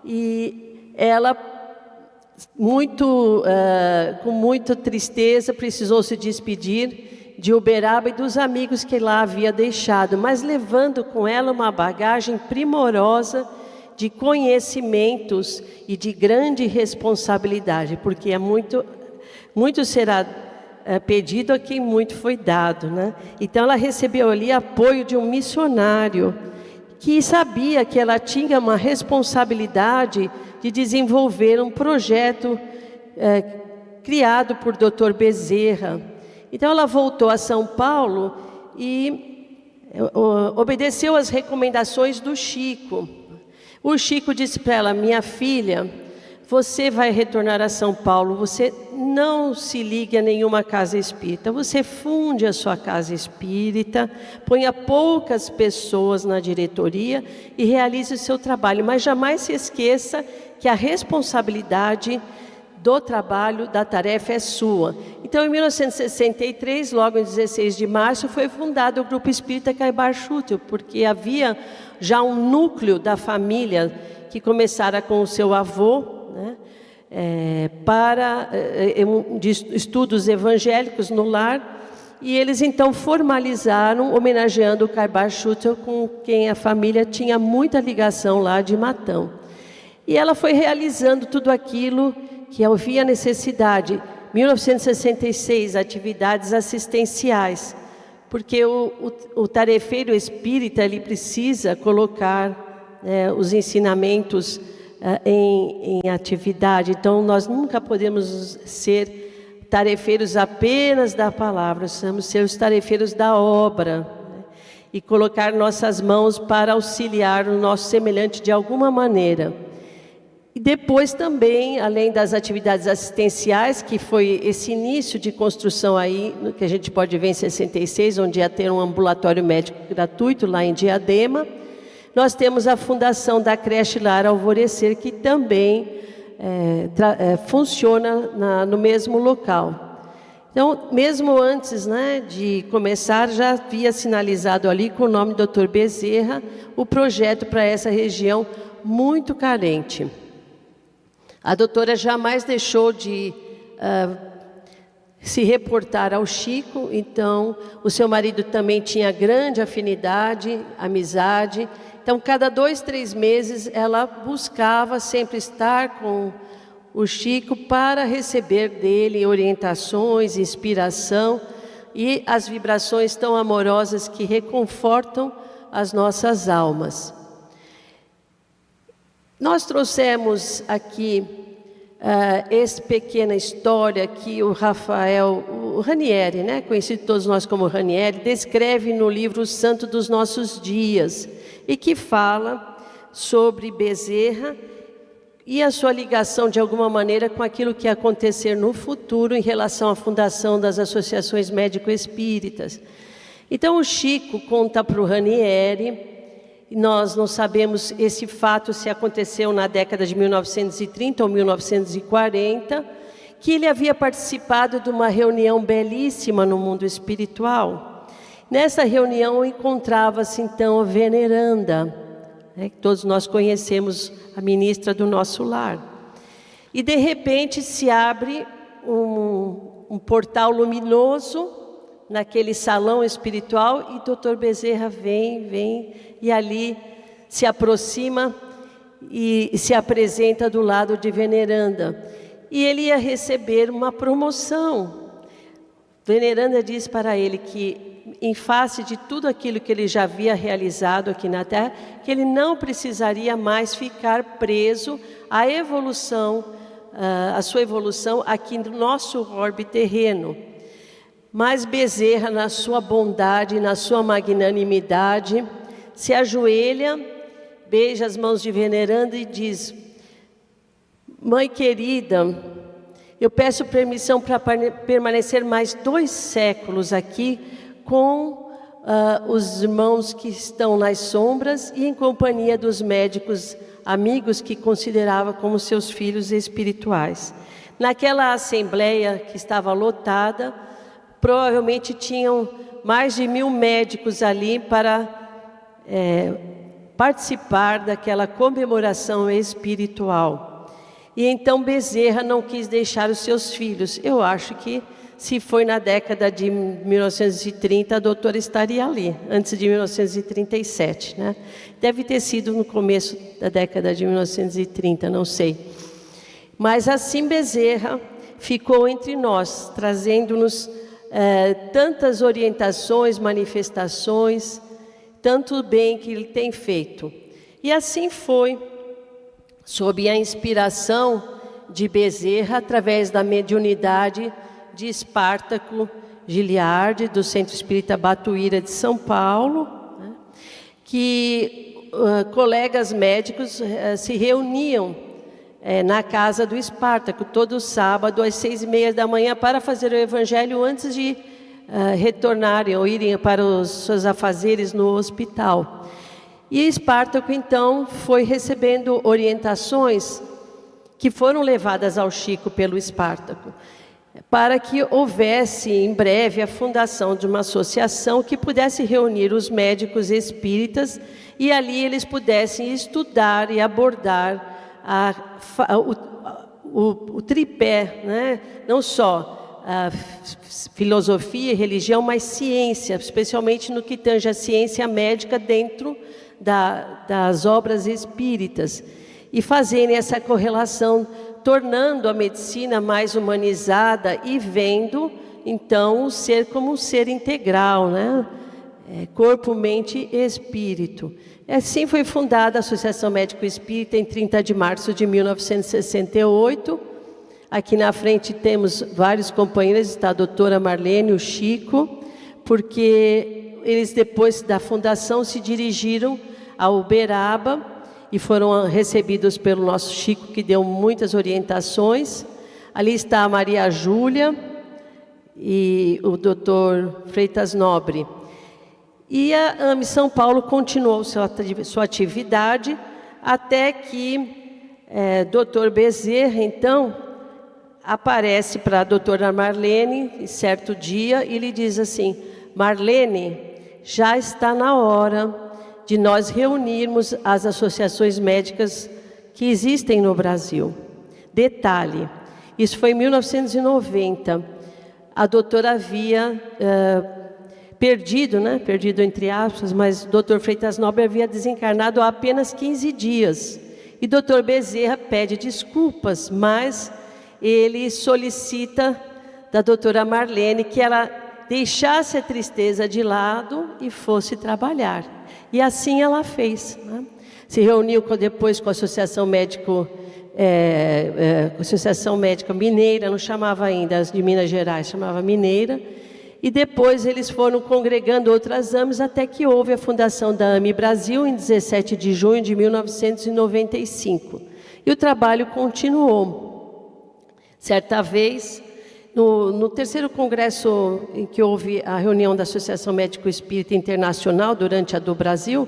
e ela, com muita tristeza, precisou se despedir de Uberaba e dos amigos que lá havia deixado, mas levando com ela uma bagagem primorosa de conhecimentos e de grande responsabilidade, porque muito será pedido a quem muito foi dado, né? Então ela recebeu ali apoio de um missionário que sabia que ela tinha uma responsabilidade de desenvolver um projeto criado por Dr. Bezerra. Então ela voltou a São Paulo e obedeceu às recomendações do Chico. O Chico disse para ela: minha filha, você vai retornar a São Paulo, você não se ligue a nenhuma casa espírita, você funde a sua casa espírita, ponha poucas pessoas na diretoria e realize o seu trabalho, mas jamais se esqueça que a responsabilidade do trabalho, da tarefa é sua. Então, em 1963, logo em 16 de março, foi fundado o Grupo Espírita Caibar Schutel, porque havia já um núcleo da família que começara com o seu avô, né, de estudos evangélicos no lar, e eles então formalizaram, homenageando o Caibar Schutel, com quem a família tinha muita ligação lá de Matão. E ela foi realizando tudo aquilo que havia necessidade. 1966, atividades assistenciais, porque o tarefeiro espírita ele precisa colocar os ensinamentos em atividade. Então, nós nunca podemos ser tarefeiros apenas da palavra, precisamos ser os tarefeiros da obra, né? E colocar nossas mãos para auxiliar o nosso semelhante de alguma maneira. E depois também, além das atividades assistenciais, que foi esse início de construção aí, que a gente pode ver em 66, onde ia ter um ambulatório médico gratuito lá em Diadema, nós temos a fundação da creche Lar Alvorecer, que também funciona no mesmo local. Então, mesmo antes, né, de começar, já havia sinalizado ali com o nome do Dr. Bezerra o projeto para essa região muito carente. A doutora jamais deixou de se reportar ao Chico, então o seu marido também tinha grande afinidade, amizade. Então, cada 2, 3 meses, ela buscava sempre estar com o Chico para receber dele orientações, inspiração e as vibrações tão amorosas que reconfortam as nossas almas. Nós trouxemos aqui essa pequena história que o Rafael, o Ranieri, né, conhecido todos nós como Ranieri, descreve no livro O Santo dos Nossos Dias, e que fala sobre Bezerra e a sua ligação de alguma maneira com aquilo que ia acontecer no futuro em relação à fundação das associações médico-espíritas. Então o Chico conta para o Ranieri. Nós não sabemos esse fato se aconteceu na década de 1930 ou 1940, que ele havia participado de uma reunião belíssima no mundo espiritual. Nessa reunião encontrava-se então a veneranda, né, que todos nós conhecemos, a ministra do nosso lar. E de repente se abre um portal luminoso naquele salão espiritual e Dr. Bezerra vem e ali se aproxima e se apresenta do lado de veneranda. E ele ia receber uma promoção. Veneranda diz para ele que, em face de tudo aquilo que ele já havia realizado aqui na Terra, que ele não precisaria mais ficar preso à evolução, à sua evolução aqui no nosso orbe terreno. Mas Bezerra, na sua bondade, na sua magnanimidade, se ajoelha, beija as mãos de veneranda e diz: mãe querida, eu peço permissão para permanecer mais 2 séculos aqui com os irmãos que estão nas sombras e em companhia dos médicos amigos que considerava como seus filhos espirituais. Naquela assembleia que estava lotada, provavelmente tinham mais de 1000 médicos ali para participar daquela comemoração espiritual. E então Bezerra não quis deixar os seus filhos. Eu acho que se foi na década de 1930, a doutora estaria ali, antes de 1937, né? Deve ter sido no começo da década de 1930, não sei. Mas assim Bezerra ficou entre nós, trazendo-nos tantas orientações, manifestações, tanto bem que ele tem feito. E assim foi, sob a inspiração de Bezerra, através da mediunidade de Espartaco Giliardi, do Centro Espírita Batuíra de São Paulo, que colegas médicos se reuniam na casa do Espartaco, todo sábado, às 6h30 da manhã, para fazer o evangelho antes de retornarem ou irem para os seus afazeres no hospital. E Espartaco, então, foi recebendo orientações que foram levadas ao Chico pelo Espartaco, para que houvesse em breve a fundação de uma associação que pudesse reunir os médicos espíritas e ali eles pudessem estudar e abordar o tripé, né? Não só a filosofia e religião, mas ciência, especialmente no que tange a ciência médica dentro das obras espíritas, e fazerem essa correlação, tornando a medicina mais humanizada e vendo, então, o ser como um ser integral, né? Corpo, mente e espírito. Assim foi fundada a Associação Médico Espírita em 30 de março de 1968. Aqui na frente temos vários companheiros, está a doutora Marlene, o Chico, porque eles depois da fundação se dirigiram a Uberaba e foram recebidos pelo nosso Chico, que deu muitas orientações. Ali está a Maria Júlia e o doutor Freitas Nobre. E a AME São Paulo continuou sua atividade até que Dr. Bezerra, então, aparece para a doutora Marlene, certo dia, e lhe diz assim: Marlene, já está na hora de nós reunirmos as associações médicas que existem no Brasil. Detalhe, isso foi em 1990. A doutora havia perdido entre aspas, mas o doutor Freitas Nobre havia desencarnado há apenas 15 dias. E doutor Bezerra pede desculpas, mas ele solicita da doutora Marlene que ela deixasse a tristeza de lado e fosse trabalhar. E assim ela fez, né? Se reuniu depois com a Associação Associação Médica Mineira, não chamava ainda as de Minas Gerais, chamava Mineira. E depois eles foram congregando outras AMEs até que houve a fundação da AME Brasil em 17 de junho de 1995. E o trabalho continuou. Certa vez, no terceiro congresso em que houve a reunião da Associação Médico Espírita Internacional, durante a do Brasil,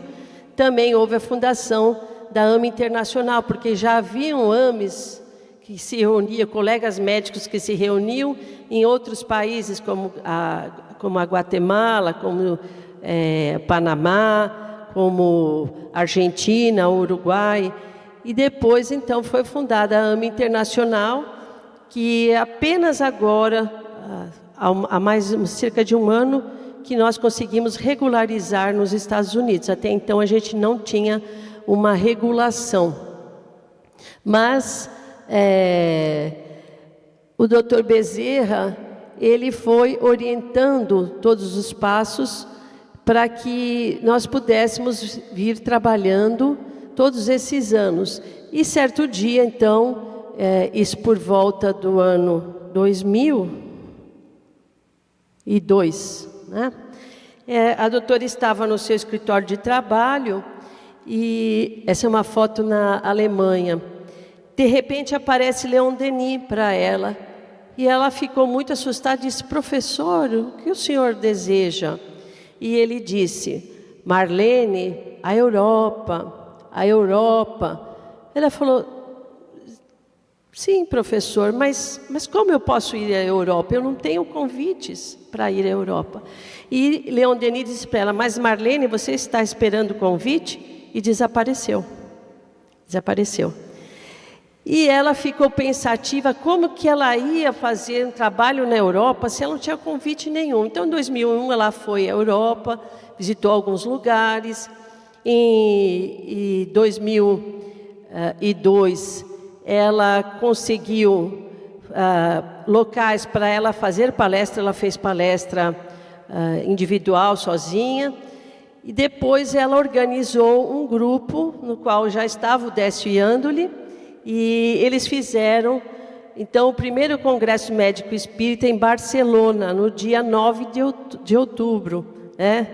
também houve a fundação da AME Internacional, porque já haviam AMEs que se reuniam, colegas médicos que se reuniam em outros países, como a Guatemala, como Panamá, como Argentina, Uruguai. E depois, então, foi fundada a AME Internacional, que apenas agora, há cerca de um ano, que nós conseguimos regularizar nos Estados Unidos. Até então, a gente não tinha uma regulação. Mas o doutor Bezerra, ele foi orientando todos os passos para que nós pudéssemos vir trabalhando todos esses anos. E certo dia, então, isso por volta do ano 2002, né? A doutora estava no seu escritório de trabalho, e essa é uma foto na Alemanha. De repente aparece Leon Denis para ela, e ela ficou muito assustada e disse: professor, o que o senhor deseja? E ele disse: Marlene, a Europa, a Europa. Ela falou: sim, professor, mas como eu posso ir à Europa? Eu não tenho convites para ir à Europa. E Leon Denis disse para ela: mas Marlene, você está esperando o convite? E desapareceu. Desapareceu. E ela ficou pensativa como que ela ia fazer um trabalho na Europa se ela não tinha convite nenhum. Então, em 2001, ela foi à Europa, visitou alguns lugares. Em 2002, ela conseguiu locais para ela fazer palestra. Ela fez palestra individual, sozinha. E depois ela organizou um grupo no qual já estava o Décio Iandoli, e eles fizeram, então, o primeiro Congresso Médico Espírita em Barcelona, no dia 9 de outubro, né?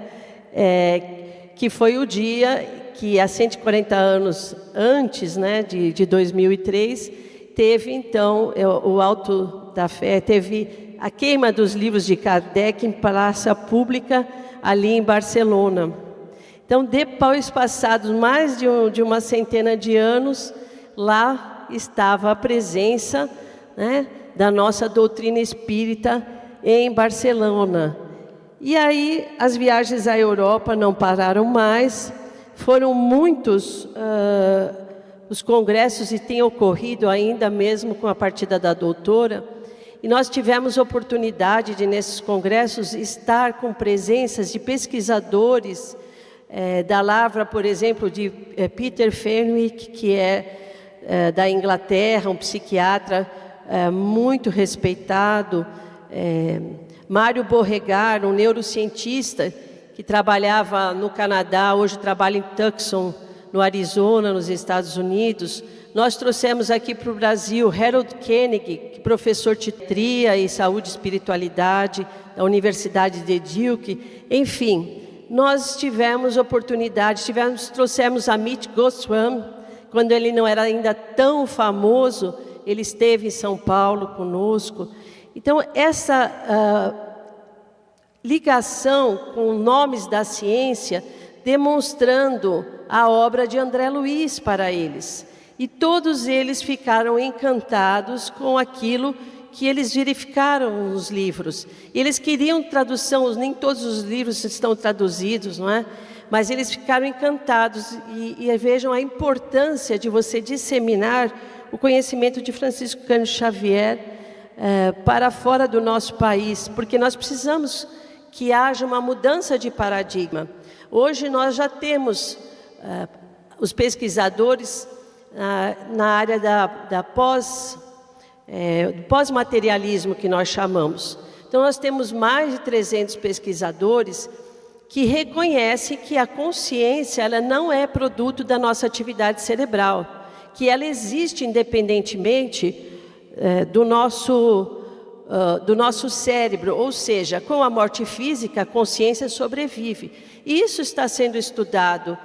que foi o dia que, há 140 anos antes, né, de 2003, teve, então, o Alto da Fé, teve a queima dos livros de Kardec em praça pública, ali em Barcelona. Então, depois passados mais de uma centena de anos, lá estava a presença, né, da nossa doutrina espírita em Barcelona. E aí as viagens à Europa não pararam mais, foram muitos os congressos, e tem ocorrido ainda mesmo com a partida da doutora, e nós tivemos oportunidade de, nesses congressos, estar com presenças de pesquisadores da Lavra, por exemplo, de Peter Fenwick, que é da Inglaterra, um psiquiatra muito respeitado, Mário Borregar, um neurocientista que trabalhava no Canadá, hoje trabalha em Tucson, no Arizona, nos Estados Unidos. Nós trouxemos aqui para o Brasil Harold Koenig, professor de psiquiatria e saúde e espiritualidade da Universidade de Duke. Enfim, nós tivemos oportunidade, trouxemos Amit Goswami, quando ele não era ainda tão famoso, ele esteve em São Paulo conosco. Então, essa ligação com nomes da ciência, demonstrando a obra de André Luiz para eles. E todos eles ficaram encantados com aquilo que eles verificaram nos livros. Eles queriam tradução, nem todos os livros estão traduzidos, não é? Mas eles ficaram encantados e vejam a importância de você disseminar o conhecimento de Francisco Cândido Xavier para fora do nosso país, porque nós precisamos que haja uma mudança de paradigma. Hoje nós já temos os pesquisadores na área do pós-materialismo, que nós chamamos. Então nós temos mais de 300 pesquisadores que reconhecem que a consciência ela não é produto da nossa atividade cerebral, que ela existe independentemente do nosso cérebro, ou seja, com a morte física, a consciência sobrevive. E isso está sendo estudado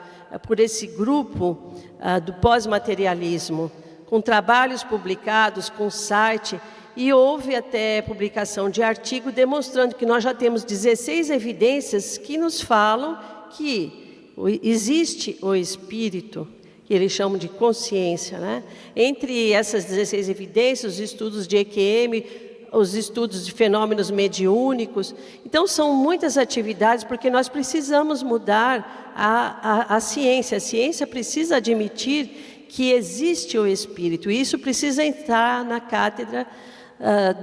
por esse grupo do pós-materialismo, com trabalhos publicados, com site, e houve até publicação de artigo demonstrando que nós já temos 16 evidências que nos falam que existe o espírito, que eles chamam de consciência, né? Entre essas 16 evidências, os estudos de EQM, os estudos de fenômenos mediúnicos. Então, são muitas atividades, porque nós precisamos mudar a ciência. A ciência precisa admitir que existe o espírito, e isso precisa entrar na cátedra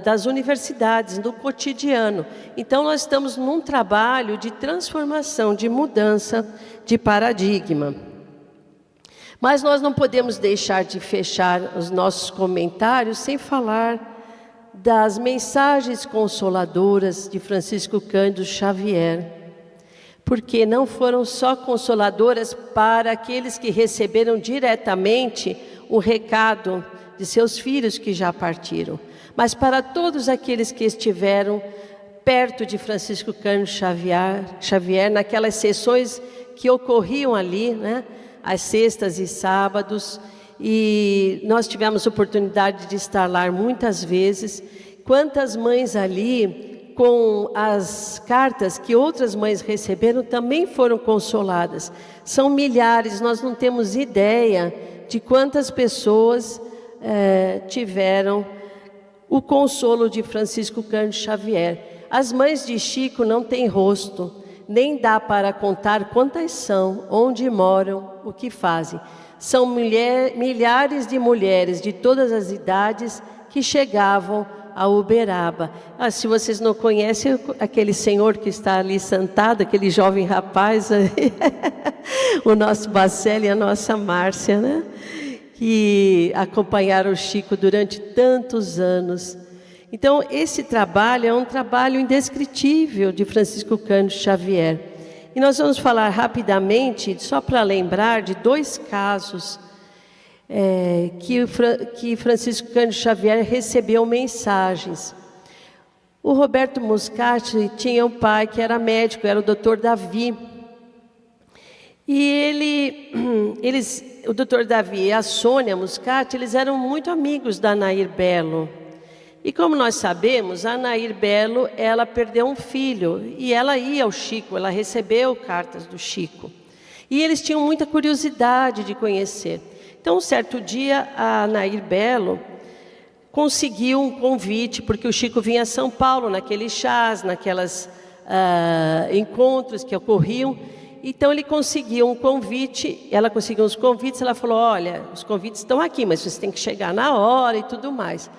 das universidades, no cotidiano. Então, nós estamos num trabalho de transformação, de mudança de paradigma. Mas nós não podemos deixar de fechar os nossos comentários sem falar das mensagens consoladoras de Francisco Cândido Xavier, porque não foram só consoladoras para aqueles que receberam diretamente o recado de seus filhos que já partiram, mas para todos aqueles que estiveram perto de Francisco Cândido Xavier naquelas sessões que ocorriam ali, né, às sextas e sábados. E nós tivemos oportunidade de estar lá muitas vezes. Quantas mães ali, com as cartas que outras mães receberam, também foram consoladas. São milhares, nós não temos ideia de quantas pessoas tiveram o consolo de Francisco Cândido Xavier. As mães de Chico não têm rosto, nem dá para contar quantas são, onde moram, o que fazem. São milhares de mulheres de todas as idades que chegavam a Uberaba. Se vocês não conhecem aquele senhor que está ali sentado, aquele jovem rapaz, o nosso Bacelli e a nossa Márcia, né? Que acompanharam o Chico durante tantos anos. Então, esse trabalho é um trabalho indescritível de Francisco Cândido Xavier. E nós vamos falar rapidamente, só para lembrar, de 2 casos que Francisco Cândido Xavier recebeu mensagens. O Roberto Muscati tinha um pai que era médico, era o Dr. Davi. E o Dr. Davi e a Sônia Muscati, eles eram muito amigos da Nair Belo. E como nós sabemos, a Nair Belo, ela perdeu um filho, e ela ia ao Chico, ela recebeu cartas do Chico. E eles tinham muita curiosidade de conhecer. Então, um certo dia, a Nair Belo conseguiu um convite, porque o Chico vinha a São Paulo, naqueles chás, naquelas encontros que ocorriam. Então, ele conseguiu um convite, ela conseguiu uns convites, ela falou, olha, os convites estão aqui, mas você tem que chegar na hora e tudo mais.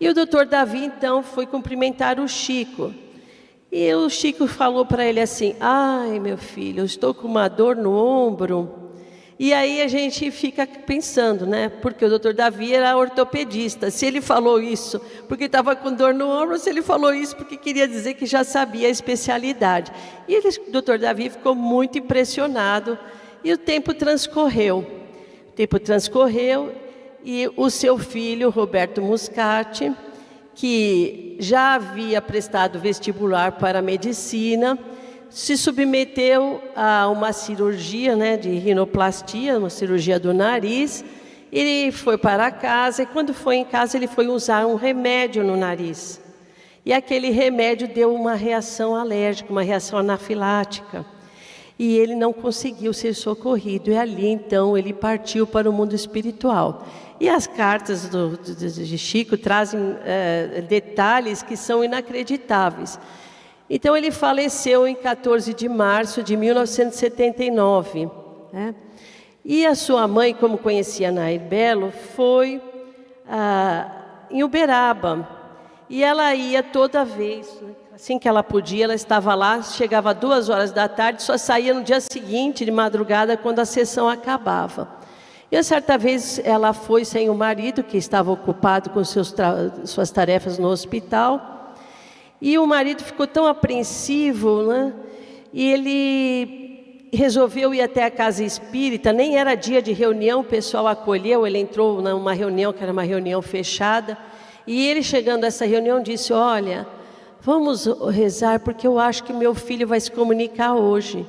E o Dr. Davi, então, foi cumprimentar o Chico. E o Chico falou para ele assim, ai, meu filho, eu estou com uma dor no ombro. E aí a gente fica pensando, né? Porque o Dr. Davi era ortopedista. Se ele falou isso porque estava com dor no ombro, se ele falou isso porque queria dizer que já sabia a especialidade. E o Dr. Davi ficou muito impressionado. E o tempo transcorreu. E o seu filho, Roberto Muscati, que já havia prestado vestibular para medicina, se submeteu a uma cirurgia, né, de rinoplastia, uma cirurgia do nariz. Ele foi para casa e quando foi em casa ele foi usar um remédio no nariz. E aquele remédio deu uma reação alérgica, uma reação anafilática. E ele não conseguiu ser socorrido. E ali então ele partiu para o mundo espiritual. E as cartas de Chico trazem detalhes que são inacreditáveis. Então, ele faleceu em 14 de março de 1979. Né? E a sua mãe, como conhecia Nair Belo, foi em Uberaba. E ela ia toda vez, né? Assim que ela podia, ela estava lá, chegava 2 horas da tarde, só saía no dia seguinte, de madrugada, quando a sessão acabava. E, certa vez, ela foi sem o marido, que estava ocupado com suas tarefas no hospital. E o marido ficou tão apreensivo, né? E ele resolveu ir até a casa espírita, nem era dia de reunião, o pessoal acolheu, ele entrou numa reunião, que era uma reunião fechada, e ele chegando a essa reunião disse, olha, vamos rezar, porque eu acho que meu filho vai se comunicar hoje.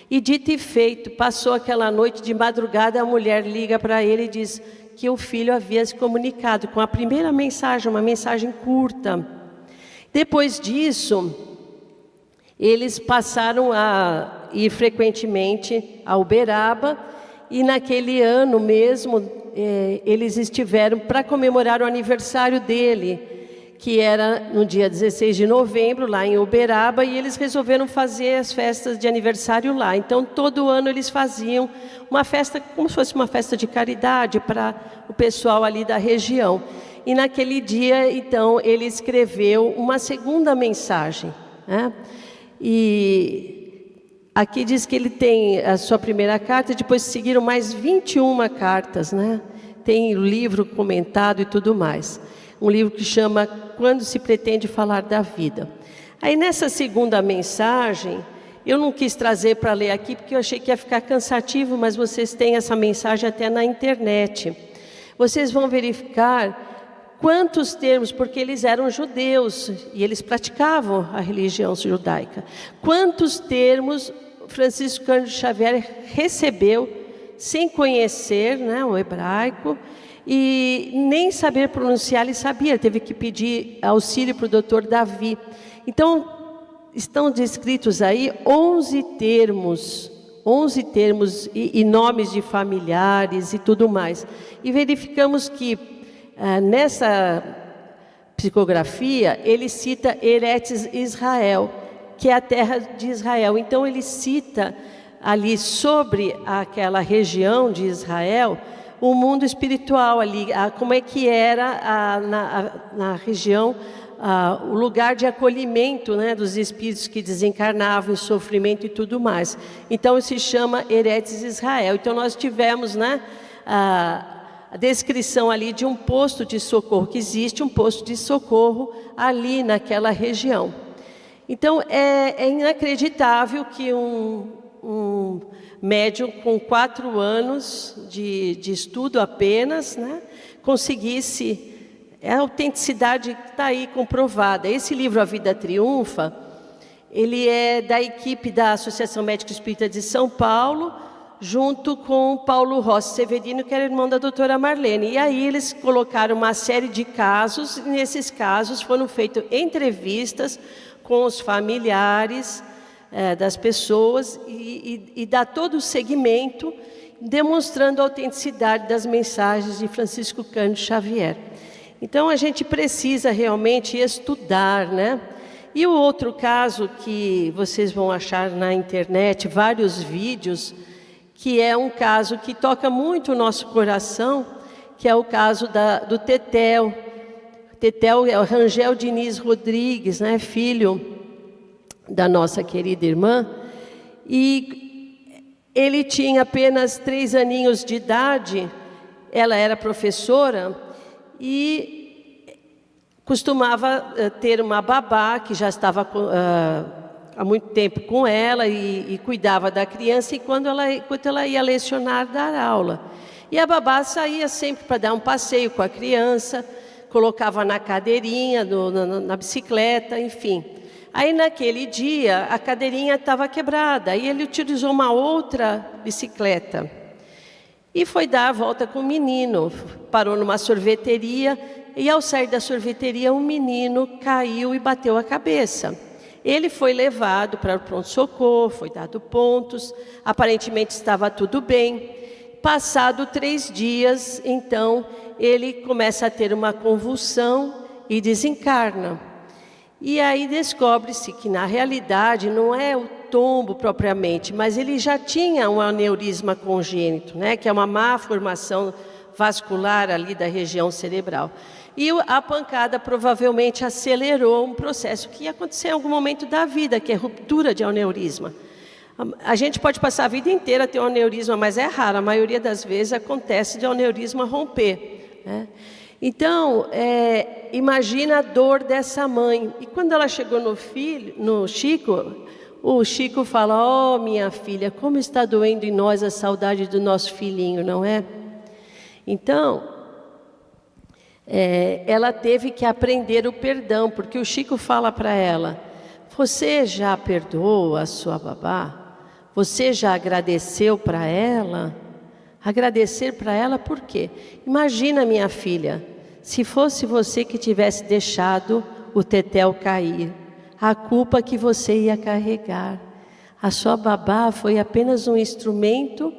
E dito e feito, passou aquela noite de madrugada, a mulher liga para ele e diz que o filho havia se comunicado com a primeira mensagem, uma mensagem curta. Depois disso, eles passaram a ir frequentemente a Uberaba e naquele ano mesmo eles estiveram para comemorar o aniversário dele, que era no dia 16 de novembro, lá em Uberaba, e eles resolveram fazer as festas de aniversário lá. Então, todo ano eles faziam uma festa, como se fosse uma festa de caridade para o pessoal ali da região. E naquele dia, então, ele escreveu uma segunda mensagem, né? E aqui diz que ele tem a sua primeira carta, depois seguiram mais 21 cartas, né? Tem o livro comentado e tudo mais. Um livro que chama Quando se pretende falar da vida. Aí nessa segunda mensagem, eu não quis trazer para ler aqui, porque eu achei que ia ficar cansativo, mas vocês têm essa mensagem até na internet. Vocês vão verificar quantos termos, porque eles eram judeus e eles praticavam a religião judaica. Quantos termos Francisco Cândido Xavier recebeu sem conhecer, né, o hebraico e nem saber pronunciar ele sabia. Ele teve que pedir auxílio para o Dr. Davi. Então, estão descritos aí 11 termos e nomes de familiares e tudo mais. E verificamos que nessa psicografia, ele cita Eretz Israel, que é a terra de Israel. Então, ele cita ali sobre aquela região de Israel, o mundo espiritual ali, como é que era na região, o lugar de acolhimento, né, dos espíritos que desencarnavam em sofrimento e tudo mais. Então, se chama Eretz Israel. Então, nós tivemos, né, a descrição ali de um posto de socorro, que existe um posto de socorro ali naquela região. Então, é inacreditável que um médium com 4 anos de estudo apenas, né, conseguisse, a autenticidade está aí comprovada. Esse livro, A Vida Triunfa, ele é da equipe da Associação Médica Espírita de São Paulo, junto com Paulo Rossi Severino, que era irmão da doutora Marlene. E aí eles colocaram uma série de casos, e nesses casos foram feitas entrevistas com os familiares das pessoas e dá todo o segmento, demonstrando a autenticidade das mensagens de Francisco Cândido Xavier. Então a gente precisa realmente estudar, né? E o outro caso que vocês vão achar na internet, vários vídeos, que é um caso que toca muito o nosso coração, que é o caso do Tetel. Tetel é o Rangel Diniz Rodrigues, né, filho da nossa querida irmã, e ele tinha apenas 3 aninhos de idade, ela era professora, e costumava ter uma babá que já estava há muito tempo com ela e cuidava da criança, e enquanto ela ia lecionar, dar aula. E a babá saía sempre para dar um passeio com a criança, colocava na cadeirinha, na bicicleta, enfim. Aí naquele dia a cadeirinha estava quebrada, aí ele utilizou uma outra bicicleta e foi dar a volta com o menino. Parou numa sorveteria e ao sair da sorveteria um menino caiu e bateu a cabeça. Ele foi levado para o pronto-socorro, foi dado pontos, aparentemente estava tudo bem. Passado 3 dias, então, ele começa a ter uma convulsão e desencarna. E aí descobre-se que, na realidade, não é o tombo propriamente, mas ele já tinha um aneurisma congênito, né, que é uma má formação vascular ali da região cerebral. E a pancada provavelmente acelerou um processo que ia acontecer em algum momento da vida, que é ruptura de aneurisma. A gente pode passar a vida inteira a ter um aneurisma, mas é raro. A maioria das vezes acontece de aneurisma romper, né? Então, imagina a dor dessa mãe. E quando ela chegou no Chico, o Chico fala: "Oh, minha filha, como está doendo em nós a saudade do nosso filhinho, não é?" Então, ela teve que aprender o perdão, porque o Chico fala para ela: "Você já perdoou a sua babá? Você já agradeceu para ela?" Agradecer para ela por quê? Imagina, minha filha, se fosse você que tivesse deixado o Tetel cair, a culpa que você ia carregar. A sua babá foi apenas um instrumento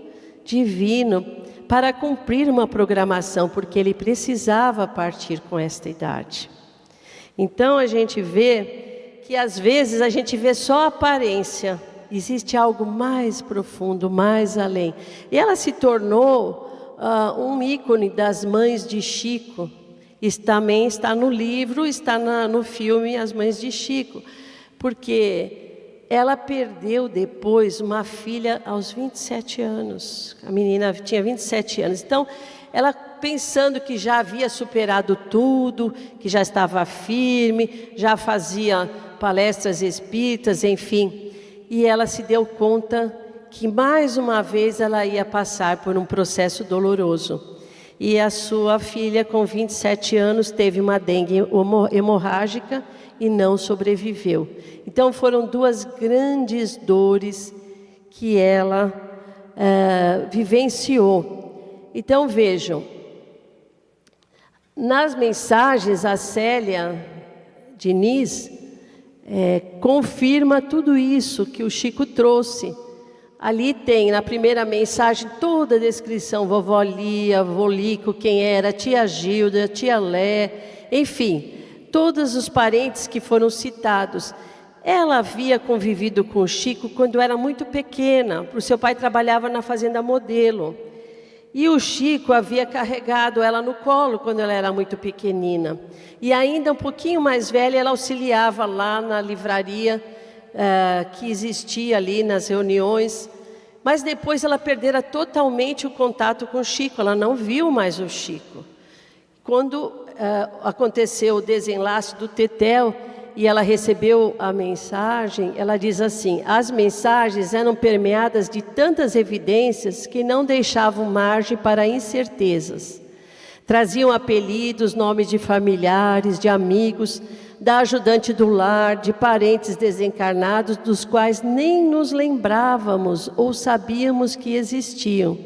divino para cumprir uma programação, porque ele precisava partir com esta idade. Então a gente vê que às vezes a gente vê só a aparência. Existe algo mais profundo, mais além. E ela se tornou um ícone das mães de Chico. Isso também está no livro, está no filme As Mães de Chico. Porque ela perdeu depois uma filha aos 27 anos. A menina tinha 27 anos. Então, ela pensando que já havia superado tudo, que já estava firme, já fazia palestras espíritas, enfim. E ela se deu conta que mais uma vez ela ia passar por um processo doloroso. E a sua filha, com 27 anos, teve uma dengue hemorrágica e não sobreviveu. Então foram 2 grandes dores que ela vivenciou. Então vejam, nas mensagens a Célia Diniz confirma tudo isso que o Chico trouxe. Ali tem, na primeira mensagem, toda a descrição: vovó Lia, vovô Lico, quem era, tia Gilda, tia Lé, enfim, todos os parentes que foram citados. Ela havia convivido com o Chico quando era muito pequena, o seu pai trabalhava na fazenda Modelo. E o Chico havia carregado ela no colo quando ela era muito pequenina. E ainda um pouquinho mais velha, ela auxiliava lá na livraria que existia ali nas reuniões. Mas depois ela perdera totalmente o contato com o Chico, ela não viu mais o Chico. Quando aconteceu o desenlace do Tetel e ela recebeu a mensagem, ela diz assim: as mensagens eram permeadas de tantas evidências que não deixavam margem para incertezas. Traziam apelidos, nomes de familiares, de amigos, da ajudante do lar, de parentes desencarnados dos quais nem nos lembrávamos ou sabíamos que existiam.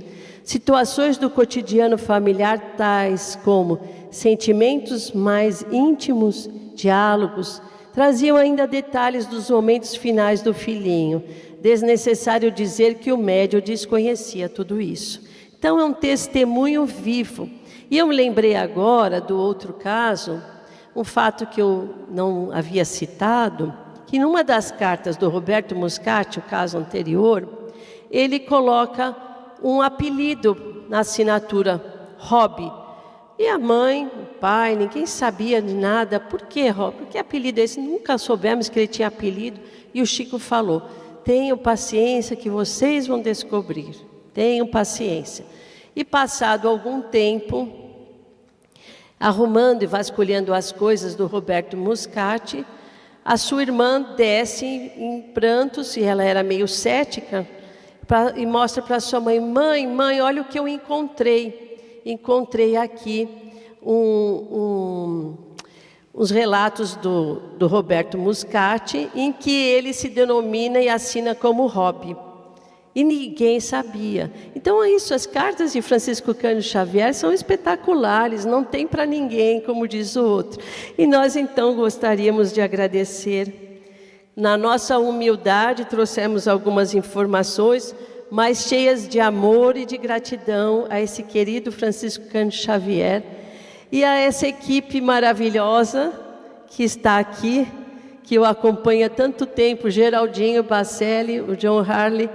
Situações do cotidiano familiar tais como sentimentos mais íntimos, diálogos, traziam ainda detalhes dos momentos finais do filhinho. Desnecessário dizer que o médium desconhecia tudo isso. Então é um testemunho vivo. E eu me lembrei agora do outro caso, um fato que eu não havia citado, que numa das cartas do Roberto Muscati, o caso anterior, ele coloca um apelido na assinatura, Hobby. E a mãe, o pai, ninguém sabia de nada. Por que, Hobby? Por que apelido é esse? Nunca soubemos que ele tinha apelido. E o Chico falou, tenham paciência que vocês vão descobrir. Tenham paciência. E passado algum tempo, arrumando e vasculhando as coisas do Roberto Muscati, a sua irmã desce em prantos, e ela era meio cética, e mostra para sua mãe, mãe, olha o que eu encontrei. Encontrei aqui uns relatos do Roberto Muscati, em que ele se denomina e assina como Hobby. E ninguém sabia. Então é isso, as cartas de Francisco Cândido Xavier são espetaculares, não tem para ninguém, como diz o outro. E nós então gostaríamos de agradecer. Na nossa humildade trouxemos algumas informações, mas cheias de amor e de gratidão a esse querido Francisco Cândido Xavier e a essa equipe maravilhosa que está aqui, que o acompanha há tanto tempo, Geraldinho Bacelli, o John Harley,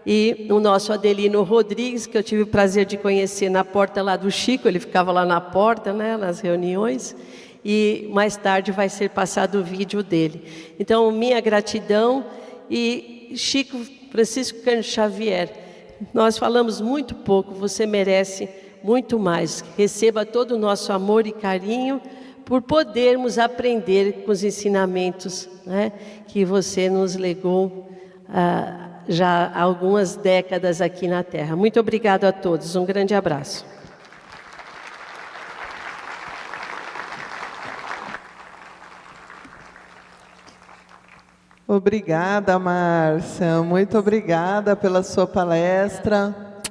e o nosso Adelino Rodrigues, que eu tive o prazer de conhecer na porta lá do Chico, ele ficava lá na porta, né, nas reuniões, e mais tarde vai ser passado o vídeo dele. Então, minha gratidão. E Chico, Francisco Cândido Xavier, nós falamos muito pouco, você merece muito mais. Receba todo o nosso amor e carinho por podermos aprender com os ensinamentos, né, que você nos legou já há algumas décadas aqui na Terra. Muito obrigado a todos, um grande abraço. Obrigada, Márcia, muito obrigada pela sua palestra.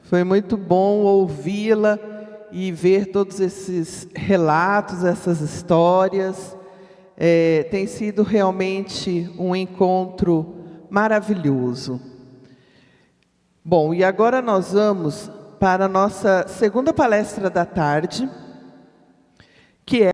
Foi muito bom ouvi-la e ver todos esses relatos, essas histórias. Tem sido realmente um encontro maravilhoso. Bom, e agora nós vamos para a nossa segunda palestra da tarde, que é